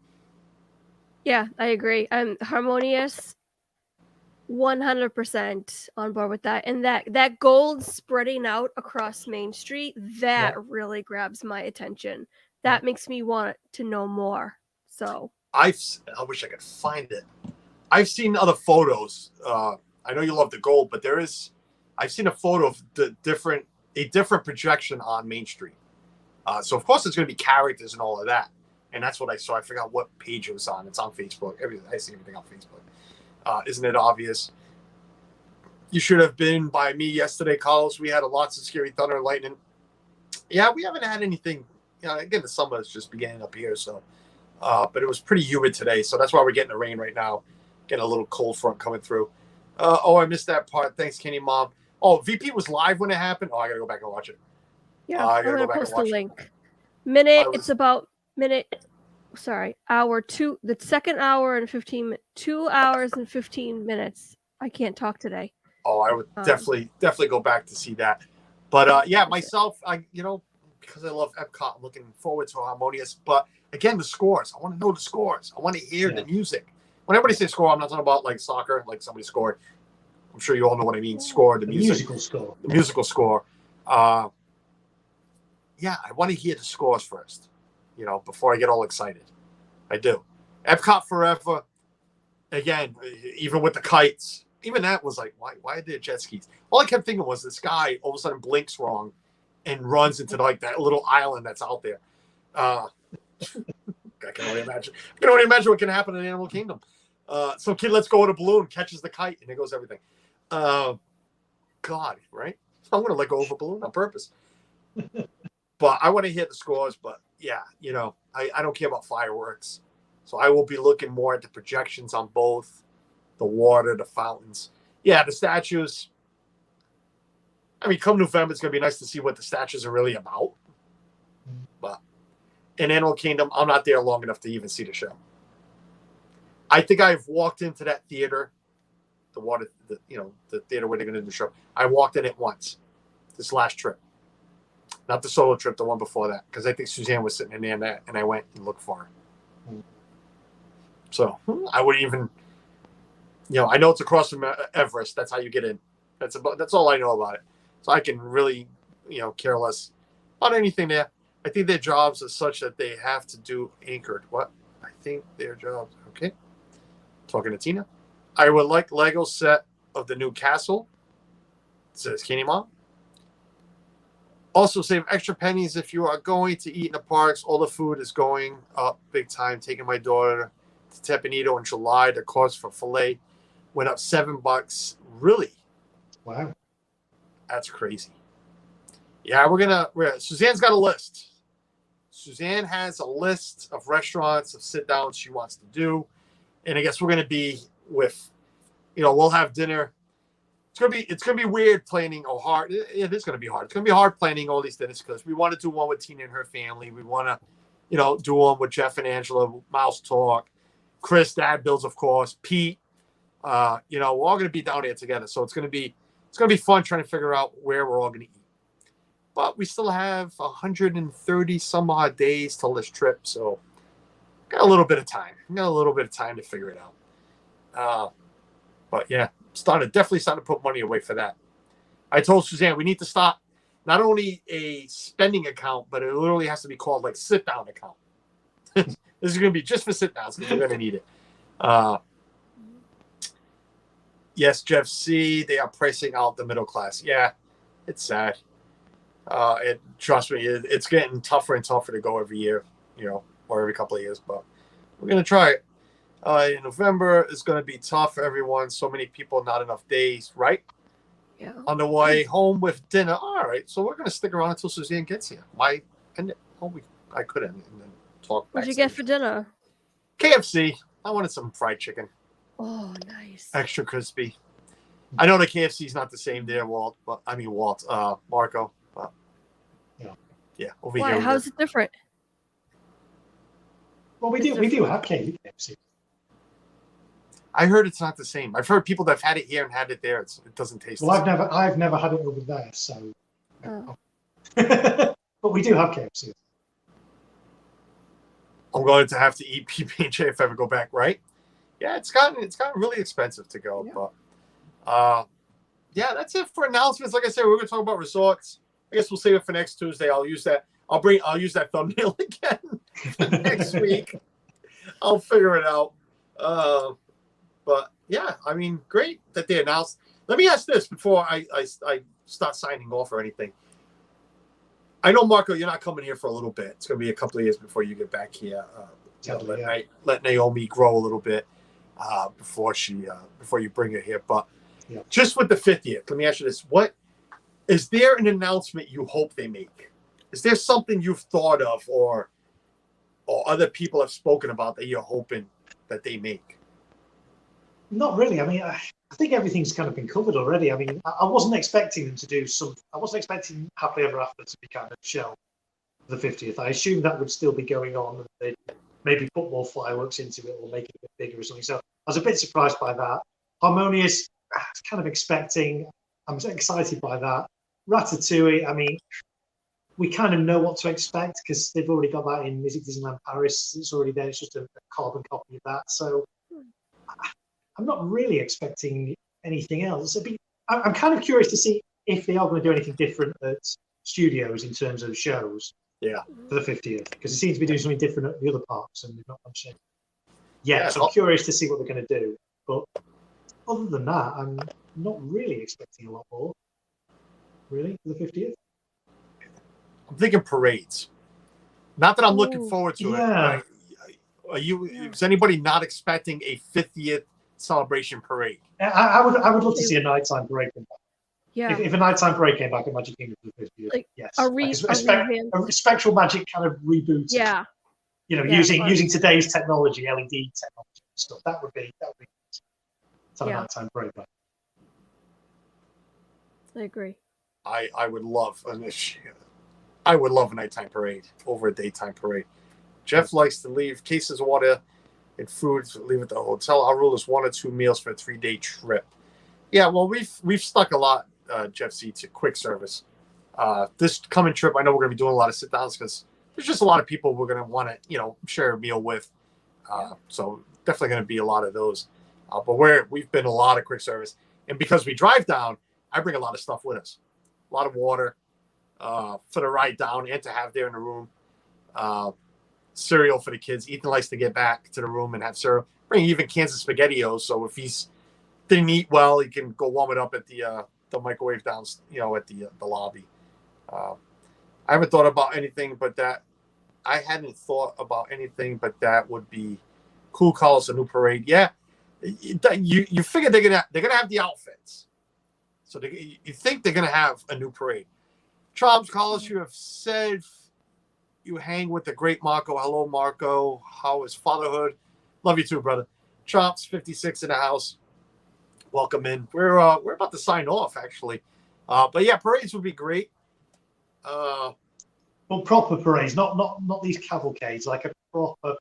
Yeah, I agree. Harmonious, 100% on board with that. And that gold spreading out across Main Street, that really grabs my attention. That makes me want to know more. So I wish I could find it. I've seen other photos. I know you love the gold, but I've seen a photo of a different projection on Main Street. So of course it's going to be characters and all of that. And that's what I saw. I forgot what page it was on. It's on Facebook. I see everything on Facebook. Isn't it obvious? You should have been by me yesterday, Carlos. We had lots of scary thunder and lightning. Yeah, we haven't had anything. Again, the summer is just beginning up here, so. But it was pretty humid today, so that's why we're getting the rain right now. Getting a little cold front coming through. I missed that part. Thanks, Kenny Mom. Oh, VP was live when it happened. Oh, I gotta go back and watch it. Yeah, I'm gonna post the link. It's about hour 2. The second hour and 15. 2 hours and 15 minutes. I can't talk today. Oh, I would definitely go back to see that. But yeah, myself, because I love Epcot, I'm looking forward to Harmonious. But again, the scores. I want to know the scores. I want to hear the music. When everybody says score, I'm not talking about like soccer, like somebody scored. I'm sure you all know what I mean. Score, the musical score. The musical score. Yeah, I want to hear the scores first, before I get all excited. I do. Epcot Forever, again, even with the kites, even that was like, why are there jet skis? All I kept thinking was this guy all of a sudden blinks wrong and runs into like that little island that's out there. I can only imagine. What can happen in Animal Kingdom. Some kid lets go of the balloon, catches the kite, and there goes everything. God, right? I'm going to let go of a balloon on purpose. But I want to hear the scores. But yeah, I don't care about fireworks. So I will be looking more at the projections on both the water, the fountains. Yeah, the statues. I mean, come November, it's going to be nice to see what the statues are really about. But in Animal Kingdom, I'm not there long enough to even see the show. I think I've walked into that theater, the theater where they're going to do the show. I walked in it once, this last trip. Not the solo trip, the one before that, because I think Suzanne was sitting in there, and I went and looked for her. So I would even, I know it's across from Everest. That's how you get in. That's all I know about it. So I can really, care less about anything there. I think their jobs are such that they have to do anchored. What? I think their jobs. Okay. Talking to Tina. I would like Lego set of the new castle. It says Kenny Mom. Also, save extra pennies if you are going to eat in the parks. All the food is going up big time. Taking my daughter to Teppanito in July. The cost for filet went up $7. Really? Wow. That's crazy. Yeah, Suzanne's got a list. Suzanne has a list of restaurants, of sit downs she wants to do. And I guess we're going to be with, we'll have dinner. It's gonna be weird planning or hard. It is gonna be hard. It's gonna be hard planning all these dinners because we want to do one with Tina and her family. We want to, do one with Jeff and Angela, Mouse Talk, Chris, Dad, Bills, of course, Pete. We're all gonna be down there together. So it's gonna be fun trying to figure out where we're all gonna eat. But we still have 130 some odd days till this trip, so got a little bit of time. To figure it out. But yeah. Definitely starting to put money away for that. I told Suzanne we need to start not only a spending account, but it literally has to be called like sit down account. This is going to be just for sit downs because we're going to need it. Yes, Jeff C. They are pricing out the middle class. Yeah, it's sad. Trust me, it's getting tougher and tougher to go every year, or every couple of years. But we're going to try it. In November, it's going to be tough for everyone. So many people, not enough days, right? Yeah. On the way home with dinner. All right, so we're going to stick around until Suzanne gets here. I couldn't and then talk. What'd you get for dinner? KFC. I wanted some fried chicken. Oh, nice. Extra crispy. I know the KFC's not the same there, Marco. But yeah, over Why? here. How's it different? Well, we do have KFC. I heard it's not the same. I've heard people that have had it here and had it there. It doesn't taste. Well, I've never had it over there, so. Oh. But we do have KFC. I'm going to have to eat PB&J if I ever go back, right? Yeah, it's gotten really expensive to go, but yeah, that's it for announcements. Like I said, we're going to talk about resorts. I guess we'll save it for next Tuesday. I'll use that. I'll use that thumbnail again for next week. I'll figure it out. But yeah, I mean, great that they announced. Let me ask this before I start signing off or anything. I know, Marco, you're not coming here for a little bit. It's going to be a couple of years before you get back here. Let Naomi grow a little bit before you bring her here. But just with the 50th, let me ask you this: is there an announcement you hope they make? Is there something you've thought of or other people have spoken about that you're hoping that they make? Not really. I mean, I think everything's kind of been covered already. I mean, I wasn't expecting them to do I wasn't expecting Happily Ever After to be kind of shelved for the 50th. I assumed that would still be going on, and they'd maybe put more fireworks into it or make it a bit bigger or something. So I was a bit surprised by that. Harmonious, I was kind of expecting. I'm excited by that. Ratatouille, I mean, we kind of know what to expect because they've already got that in Music Disneyland Paris. It's already there. It's just a carbon copy of that. So I'm not really expecting anything else. I'm kind of curious to see if they are going to do anything different at studios in terms of shows. Yeah. For the 50th, because it seems to be doing something different at the other parks, and they've not done shit. Yeah, so I'm curious to see what they're going to do. But other than that, I'm not really expecting a lot more. Really, for the 50th? I'm thinking parades. Not that I'm looking forward to it. Right? Is anybody not expecting a 50th celebration parade? I would love to see a nighttime parade come back. Yeah. If a nighttime parade came back at Magic Kingdom for the 50th, yes. A Spectral Magic kind of reboot. Yeah. Using today's technology, LED technology and stuff. That would be a nighttime parade back. I agree. I would love a nighttime parade over a daytime parade. Jeff likes to leave cases of water and food to leave at the hotel. Our rule is 1 or 2 meals for a 3-day trip. Yeah, well, we've stuck a lot, Jeff C, to quick service. This coming trip, I know we're going to be doing a lot of sit downs because there's just a lot of people we're going to want to share a meal with. So definitely going to be a lot of those. But we've been a lot of quick service, and because we drive down, I bring a lot of stuff with us. A lot of water for the ride down and to have there in the room. Cereal for the kids. Ethan likes to get back to the room and have cereal. Bring even cans of SpaghettiOs. So if he's didn't eat well, you can go warm it up at the microwave down, at the lobby. I haven't thought about anything but that. I hadn't thought about anything but that would be cool. Colors, a new parade. Yeah, you figure they're gonna have the outfits, so you think they're gonna have a new parade. Chops, Carlos, you have said you hang with the great Marco. Hello, Marco. How is fatherhood? Love you too, brother. Chops, 56 in the house. Welcome in. We're about to sign off, actually. But yeah, parades would be great. Well, proper parades, not these cavalcades, like a proper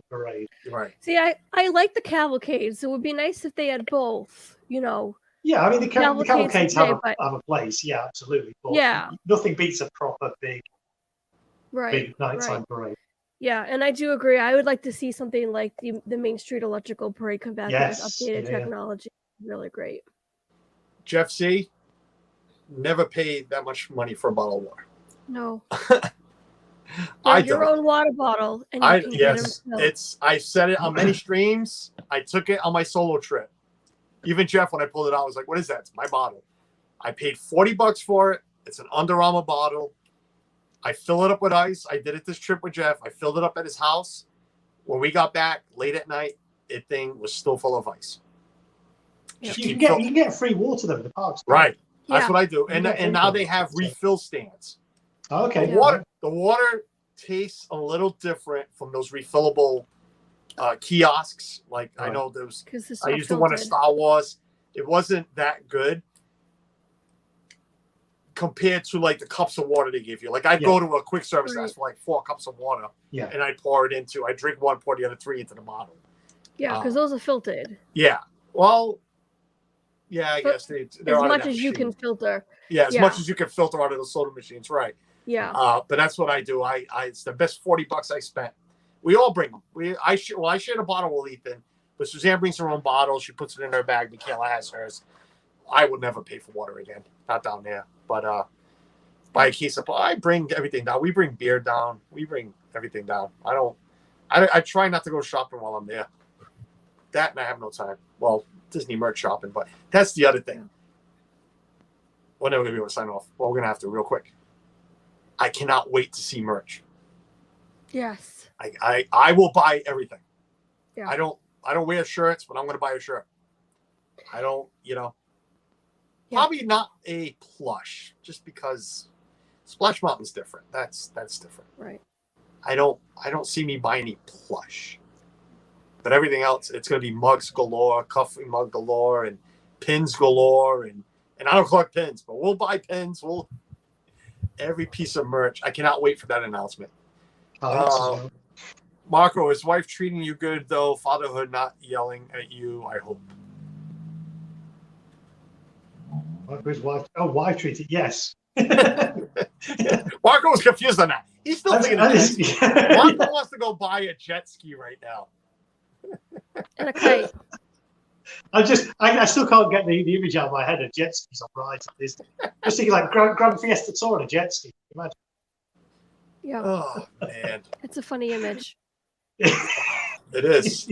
parade. Right. See, I like the cavalcades. It would be nice if they had both, Yeah, I mean, the cavalcades have but a place, yeah, absolutely. But yeah, nothing beats a proper big right, nighttime right. parade. Yeah, and I do agree. I would like to see something like the Main Street Electrical Parade come back with updated technology. Really great. Jeff C. Never paid that much money for a bottle of water. No. I your don't. own water bottle, and you can get them filled. I said it on many streams. I took it on my solo trip. Even Jeff, when I pulled it out, was like, "What is that?" It's my bottle. I paid $40 for it. It's an Under Armour bottle. I fill it up with ice. I did it this trip with Jeff. I filled it up at his house. When we got back late at night, it thing was still full of ice. Yep. You can get free water though in the parks. Right. Yeah. That's what I do. And now they have refill stands. Okay. The water tastes a little different from those refillable kiosks. Like I know those. I used the one at Star Wars. It wasn't that good compared to like the cups of water they give you. Like I go to a quick service ask for like 4 cups of water. Yeah. And I pour it into. I drink one, pour the other 3 into the bottle. Yeah, because those are filtered. Yeah. Well. Yeah, I guess they're as much as you can filter. Yeah, as much as you can filter out of the soda machines, right? Yeah. But that's what I do. It's the best $40 I spent. We all bring them. I share a bottle with Ethan, but Suzanne brings her own bottle. She puts it in her bag. Michaela has hers. I would never pay for water again, not down there. But buy a case of. I bring everything down. We bring beer down. We bring everything down. I try not to go shopping while I'm there. That and I have no time. Well, Disney merch shopping, but that's the other thing. When are we gonna be able to sign off? Well, we're gonna have to real quick. I cannot wait to see merch. Yes. I will buy everything. Yeah. I don't wear shirts, but I'm gonna buy a shirt. I don't, probably not a plush, just because Splash Mountain's different. That's different. Right. I don't see me buying any plush. But everything else, it's going to be mugs galore, coffee mug galore, and pins galore. And I don't collect pins, but we'll buy pins. Every piece of merch. I cannot wait for that announcement. Marco, is wife treating you good, though? Fatherhood not yelling at you, I hope. Marco's wife. Oh, wife treated, yes. Marco was confused on that. He's still thinking of jet ski. Marco wants to go buy a jet ski right now. And a kite. I still can't get the image out of my head of jet skis on rides at Disney. Just thinking like Grand Fiesta Tour on a jet ski. Imagine. Yeah. Oh man. It's a funny image. It is.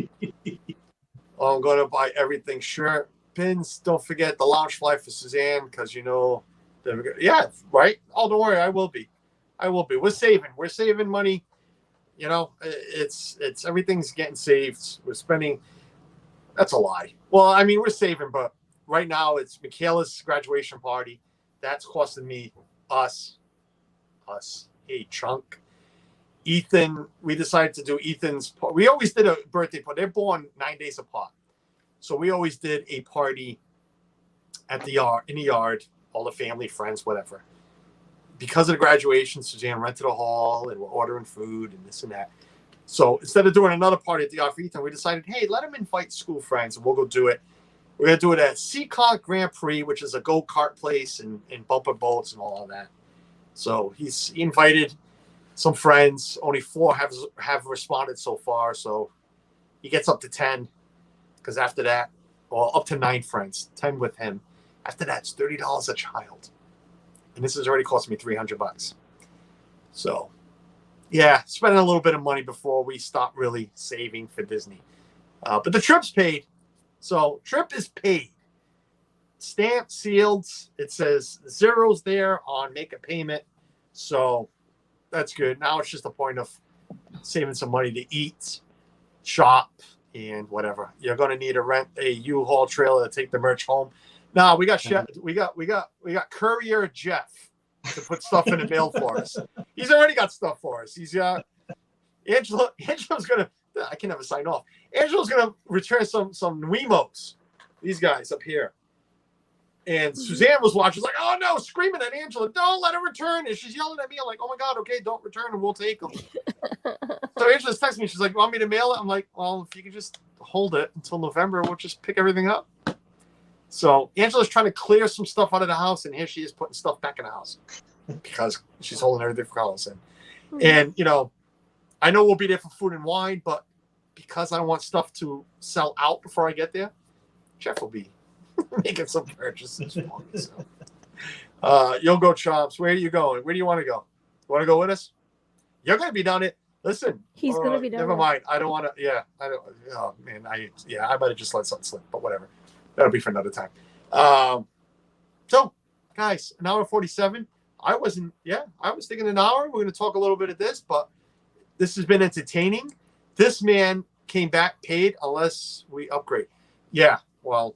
I'm going to buy everything. Shirt, pins. Don't forget the lounge fly for Suzanne, because yeah, right. Oh, don't worry. I will be. We're saving money. It's everything's getting saved. We're spending. That's a lie. Well, I mean, we're saving, but right now it's Michaela's graduation party. That's costing us a chunk. Ethan, we decided to do Ethan's. We always did a birthday party. They're born 9 days apart, so we always did a party at the yard, in the yard, all the family, friends, whatever. Because of the graduation, Suzanne rented a hall, and we're ordering food and this and that. So instead of doing another party at the yard for Ethan, we decided, hey, let him invite school friends, and we'll go do it. We're going to do it at Seacon Grand Prix, which is a go-kart place and bumper boats and all of that. So he invited some friends. Only 4 have responded so far, so he gets up to 10. Because after that, well, up to 9 friends, 10 with him. After that, it's $30 a child. And this has already cost me $300. So, yeah, spending a little bit of money before we start really saving for Disney. But the trip's paid. So, trip is paid. stamped, sealed. It says zeros there on make a payment. So that's good. Now it's just a point of saving some money to eat, shop, and whatever. You're going to need to rent a U-Haul trailer to take the merch home. Now we got Courier Jeff to put stuff in the mail for us. He's already got stuff for us. He's Angela's gonna. I can never sign off. Angela's gonna return some Nuimos. These guys up here. And Suzanne was watching, like, oh no, screaming at Angela, don't let her return. And she's yelling at me. I'm like, oh my God, okay, don't return and we'll take them. So Angela's texting me. She's like, want me to mail it? I'm like, well, if you can just hold it until November, we'll just pick everything up. So Angela's trying to clear some stuff out of the house, and here she is putting stuff back in the house because she's holding everything for Carlos in. And, you know, I know we'll be there for food and wine, but because I want stuff to sell out before I get there, Jeff will be making some purchases for me. So. You'll go, Chops. Where are you going? Where do you want to go? You want to go with us? You're going to be down there. Listen. He's going to be down Never there. mind. I don't want to. Yeah. I don't. Oh, man. I might have just let something slip, but whatever. That'll be for another time. So, guys, an hour 47. I was thinking an hour. We're going to talk a little bit of this, but this has been entertaining. This man came back paid unless we upgrade. Yeah. Well,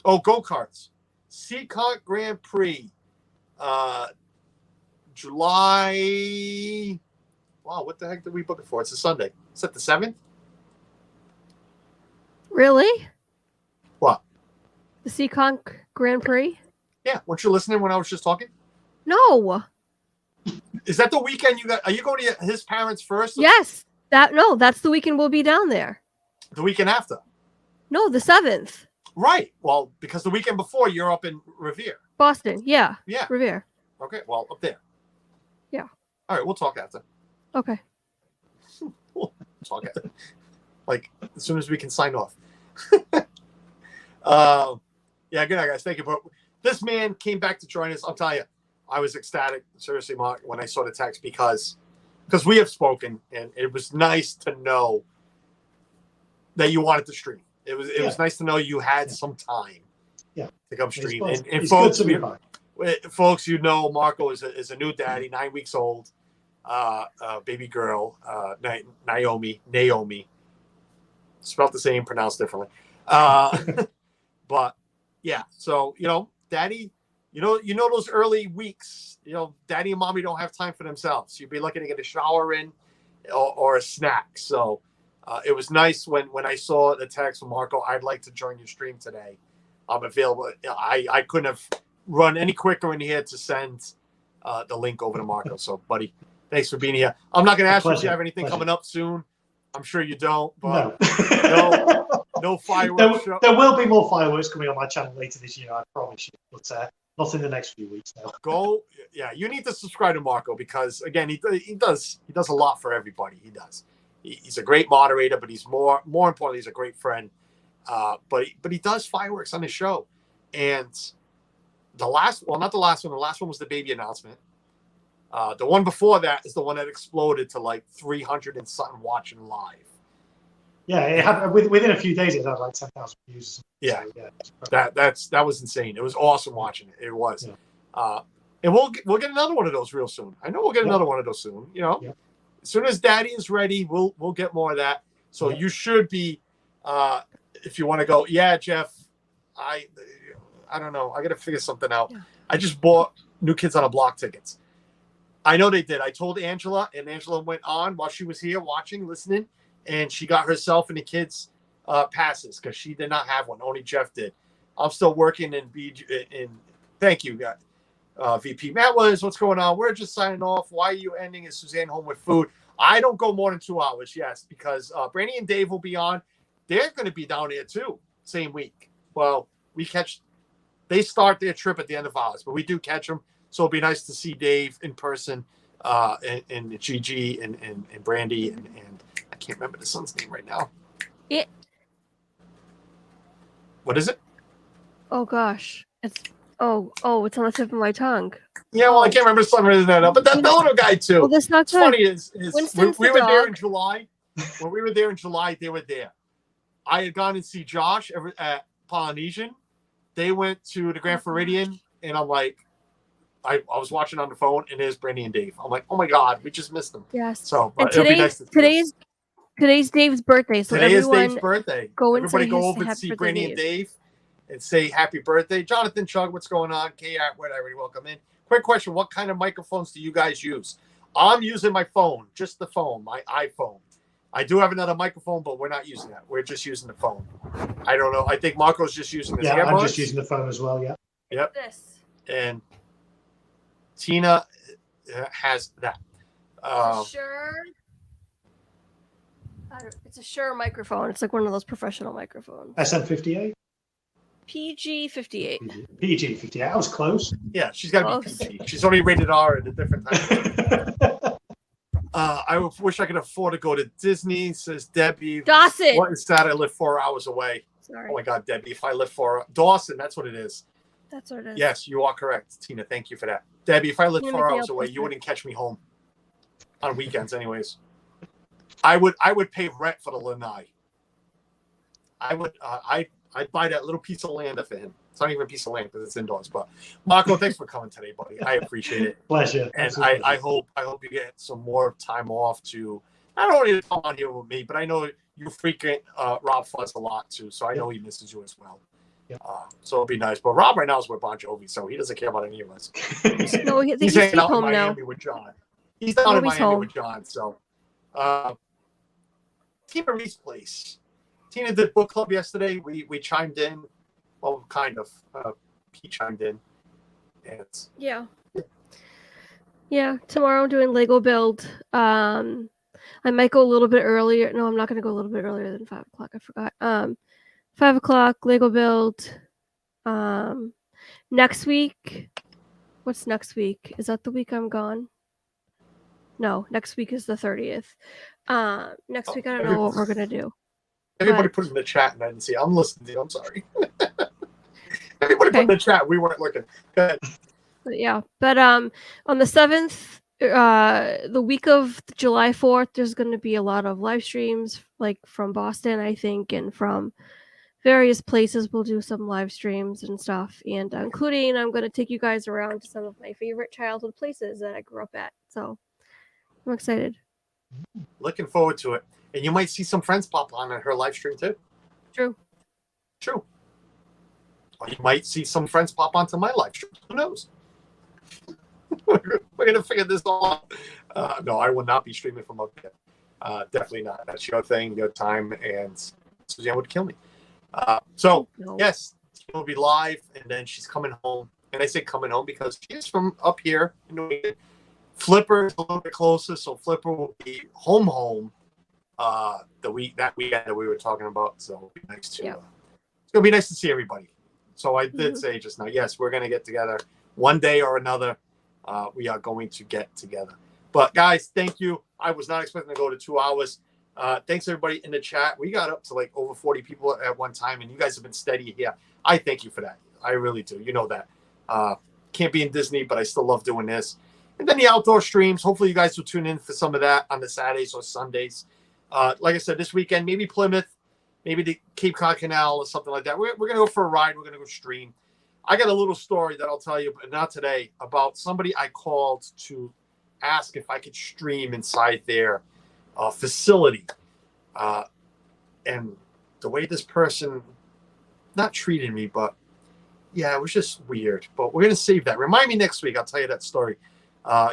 go-karts. Seacon Grand Prix. July. Wow, what the heck did we book it for? It's a Sunday. Is that the 7th? Really? What? The Seacon Grand Prix? Yeah. Weren't you listening when I was just talking? No. Is that the weekend you got? Are you going to his parents first? Yes. That's the weekend we'll be down there. The weekend after? No, the 7th. Right. Well, because the weekend before you're up in Revere. Boston. Yeah. Yeah. Revere. Okay. Well, up there. Yeah. All right. We'll talk after. Okay. We'll talk after. Like, as soon as we can sign off. Yeah. Good night, guys. Thank you. But this man came back to join us. I'll tell you, I was ecstatic, seriously, Mark, when I saw the text because we have spoken, and it was nice to know that you wanted to stream. It was nice to know you had some time to come stream. And folks, you know, Marco is a new daddy, 9 weeks old, baby girl, Naomi, spelled the same, pronounced differently. But yeah, so, you know, daddy, you know those early weeks, you know, daddy and mommy don't have time for themselves. You'd be looking to get a shower in or a snack. So it was nice when I saw the text from Marco, I'd like to join your stream today. I'm available. I couldn't have run any quicker in here to send the link over to Marco. So, buddy, thanks for being here. I'm not going to ask you if you have anything coming up soon. I'm sure you don't, but no fireworks. There will be more fireworks coming on my channel later this year, I promise you. But not in the next few weeks now. You need to subscribe to Marco because again, he does a lot for everybody. He does. He's a great moderator, but he's more importantly, he's a great friend. But he does fireworks on his show, and the last one was the baby announcement. The one before that is the one that exploded to like 300 and something watching live. Yeah, it had, within a few days it had like 10,000 views. Yeah, so, that was insane. It was awesome watching it. It was. Yeah. And we'll get another one of those real soon. I know we'll get another one of those soon. You know, as soon as Daddy is ready, we'll get more of that. So you should be, if you want to go. Yeah, Jeff, I don't know. I got to figure something out. Yeah. I just bought New Kids on the Block tickets. I know they did. I told Angela, and Angela went on while she was here watching, listening, and she got herself and the kids passes because she did not have one. Only Jeff did. I'm still working in thank you, guys. VP Matt Williams, what's going on? We're just signing off. Why are you ending? Is Suzanne home with food? I don't go more than 2 hours, yes, because Brandy and Dave will be on. They're going to be down here too, same week. Well, they start their trip at the end of ours, but we do catch them. So it'll be nice to see Dave in person, and Gigi and Brandy and I can't remember the son's name right now. What is it? Oh gosh, it's on the tip of my tongue. Yeah, well, I can't remember some reason that up, but that little guy too. Well, that's not good. Funny is we were there in July. When we were there in July, they were there. I had gone and see Josh at Polynesian. they went to the Grand Floridian, and I'm like, I was watching on the phone, and there's Brandy and Dave. I'm like, oh my God, we just missed them. Yes. So, And but it'll be nice to see today's Dave's birthday, so Today is everyone Dave's birthday. go and Everybody say go his over and happy see birthday, Brandy and Dave and say happy birthday. Jonathan Chug, what's going on? K-Art, whatever, welcome in. Quick question, what kind of microphones do you guys use? I'm using my phone, just the phone, my iPhone. I do have another microphone, but we're not using that. We're just using the phone. I don't know. I think Marco's just using his Yeah, earbuds. I'm just using the phone as well, yeah. Yep. This. And Tina has that. Sure. It's a Shure microphone. It's like one of those professional microphones. SM58? PG-58. PG58. I was close. Yeah, she's got to be PG. She's only rated R at a different time. I wish I could afford to go to Disney, says Debbie. Dawson. What is that? I live 4 hours away. Sorry. Oh my God, Debbie. If I live Dawson, that's what it is. That's what it is. Yes, you are correct, Tina. Thank you for that. Debbie, if I lived 4 hours away, you wouldn't catch me home on weekends, anyways. I would pay rent for the lanai. I'd buy that little piece of land for him. It's not even a piece of land because it's indoors. But Marco, thanks for coming today, buddy. I appreciate it. Pleasure. And I hope you get some more time off to not only to come on here with me, but I know you frequent Rob Fuzz a lot too, so I know he misses you as well. Yep. So it'll be nice. But Rob right now is with Bon Jovi, so he doesn't care about any of us. No, He's hanging out in Miami with John. He's down in Miami with John. So Tina Marie's place. Tina did book club yesterday. We chimed in. Well, kind of. He chimed in. And yeah. Tomorrow I'm doing Lego build. I might go a little bit earlier. No, I'm not going to go a little bit earlier than 5 o'clock. I forgot. 5 o'clock Lego build. Next week. What's next week? Is that the week I'm gone? No, next week is the 30th. Next week I don't know what we're gonna do. Everybody put it in the chat and I didn't see it. I'm listening to you. I'm sorry. Everybody put in the chat. We weren't looking. Go ahead. But on the 7th, the week of July 4th, there's going to be a lot of live streams, like from Boston, I think, and from various places. We'll do some live streams and stuff, and including I'm going to take you guys around to some of my favorite childhood places that I grew up at. So I'm excited. Looking forward to it. And you might see some friends pop on her live stream too. True. Or you might see some friends pop onto my live stream. Who knows? We're going to figure this all out. No, I will not be streaming from up there. Definitely not. That's your thing, your time, and Suzanne would kill me. Yes, she will be live, and then she's coming home. And I say coming home because she's from up here in New England. Flipper is a little bit closer, so Flipper will be home that weekend that we were talking about. So it'll be nice to it's gonna be nice to see everybody. So I did say just now, yes, we're gonna get together one day or another. We are going to get together. But guys, thank you. I was not expecting to go to 2 hours. Thanks everybody in the chat. We got up to like over 40 people at one time, and you guys have been steady here. I thank you for that. I really do. You know that. Can't be in Disney, but I still love doing this. And then the outdoor streams. Hopefully you guys will tune in for some of that on the Saturdays or Sundays. Like I said, this weekend, maybe Plymouth, maybe the Cape Cod Canal or something like that. We're going to go for a ride. We're going to go stream. I got a little story that I'll tell you, but not today, about somebody I called to ask if I could stream inside their facility. And the way this person not treated me, but yeah, it was just weird. But we're going to save that. Remind me next week. I'll tell you that story.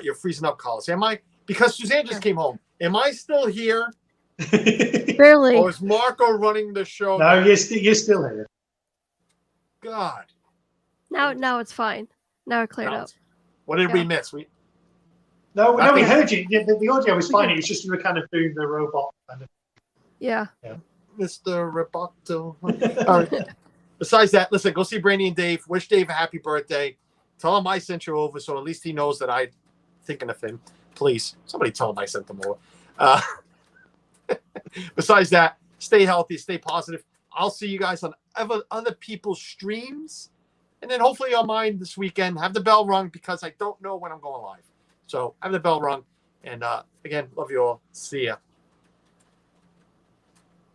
You're freezing up, Carlos. Am I? Because Suzanne just came home. Am I still here? Barely. Or is Marco running the show? No, you're still here. God. Now it's fine. Now it cleared up. What did we miss? No, we heard you. The audio was fine. It was just you were kind of doing the robot kind of. Yeah. Mr. Roboto. All right. Besides that, listen, go see Brandy and Dave. Wish Dave a happy birthday. Tell him I sent you over, so at least he knows that I'm thinking of him. Please, somebody tell him I sent him over. Besides that, stay healthy, stay positive. I'll see you guys on other people's streams. And then hopefully on mine this weekend. Have the bell rung because I don't know when I'm going live. So have the bell rung. And again, love you all. See ya.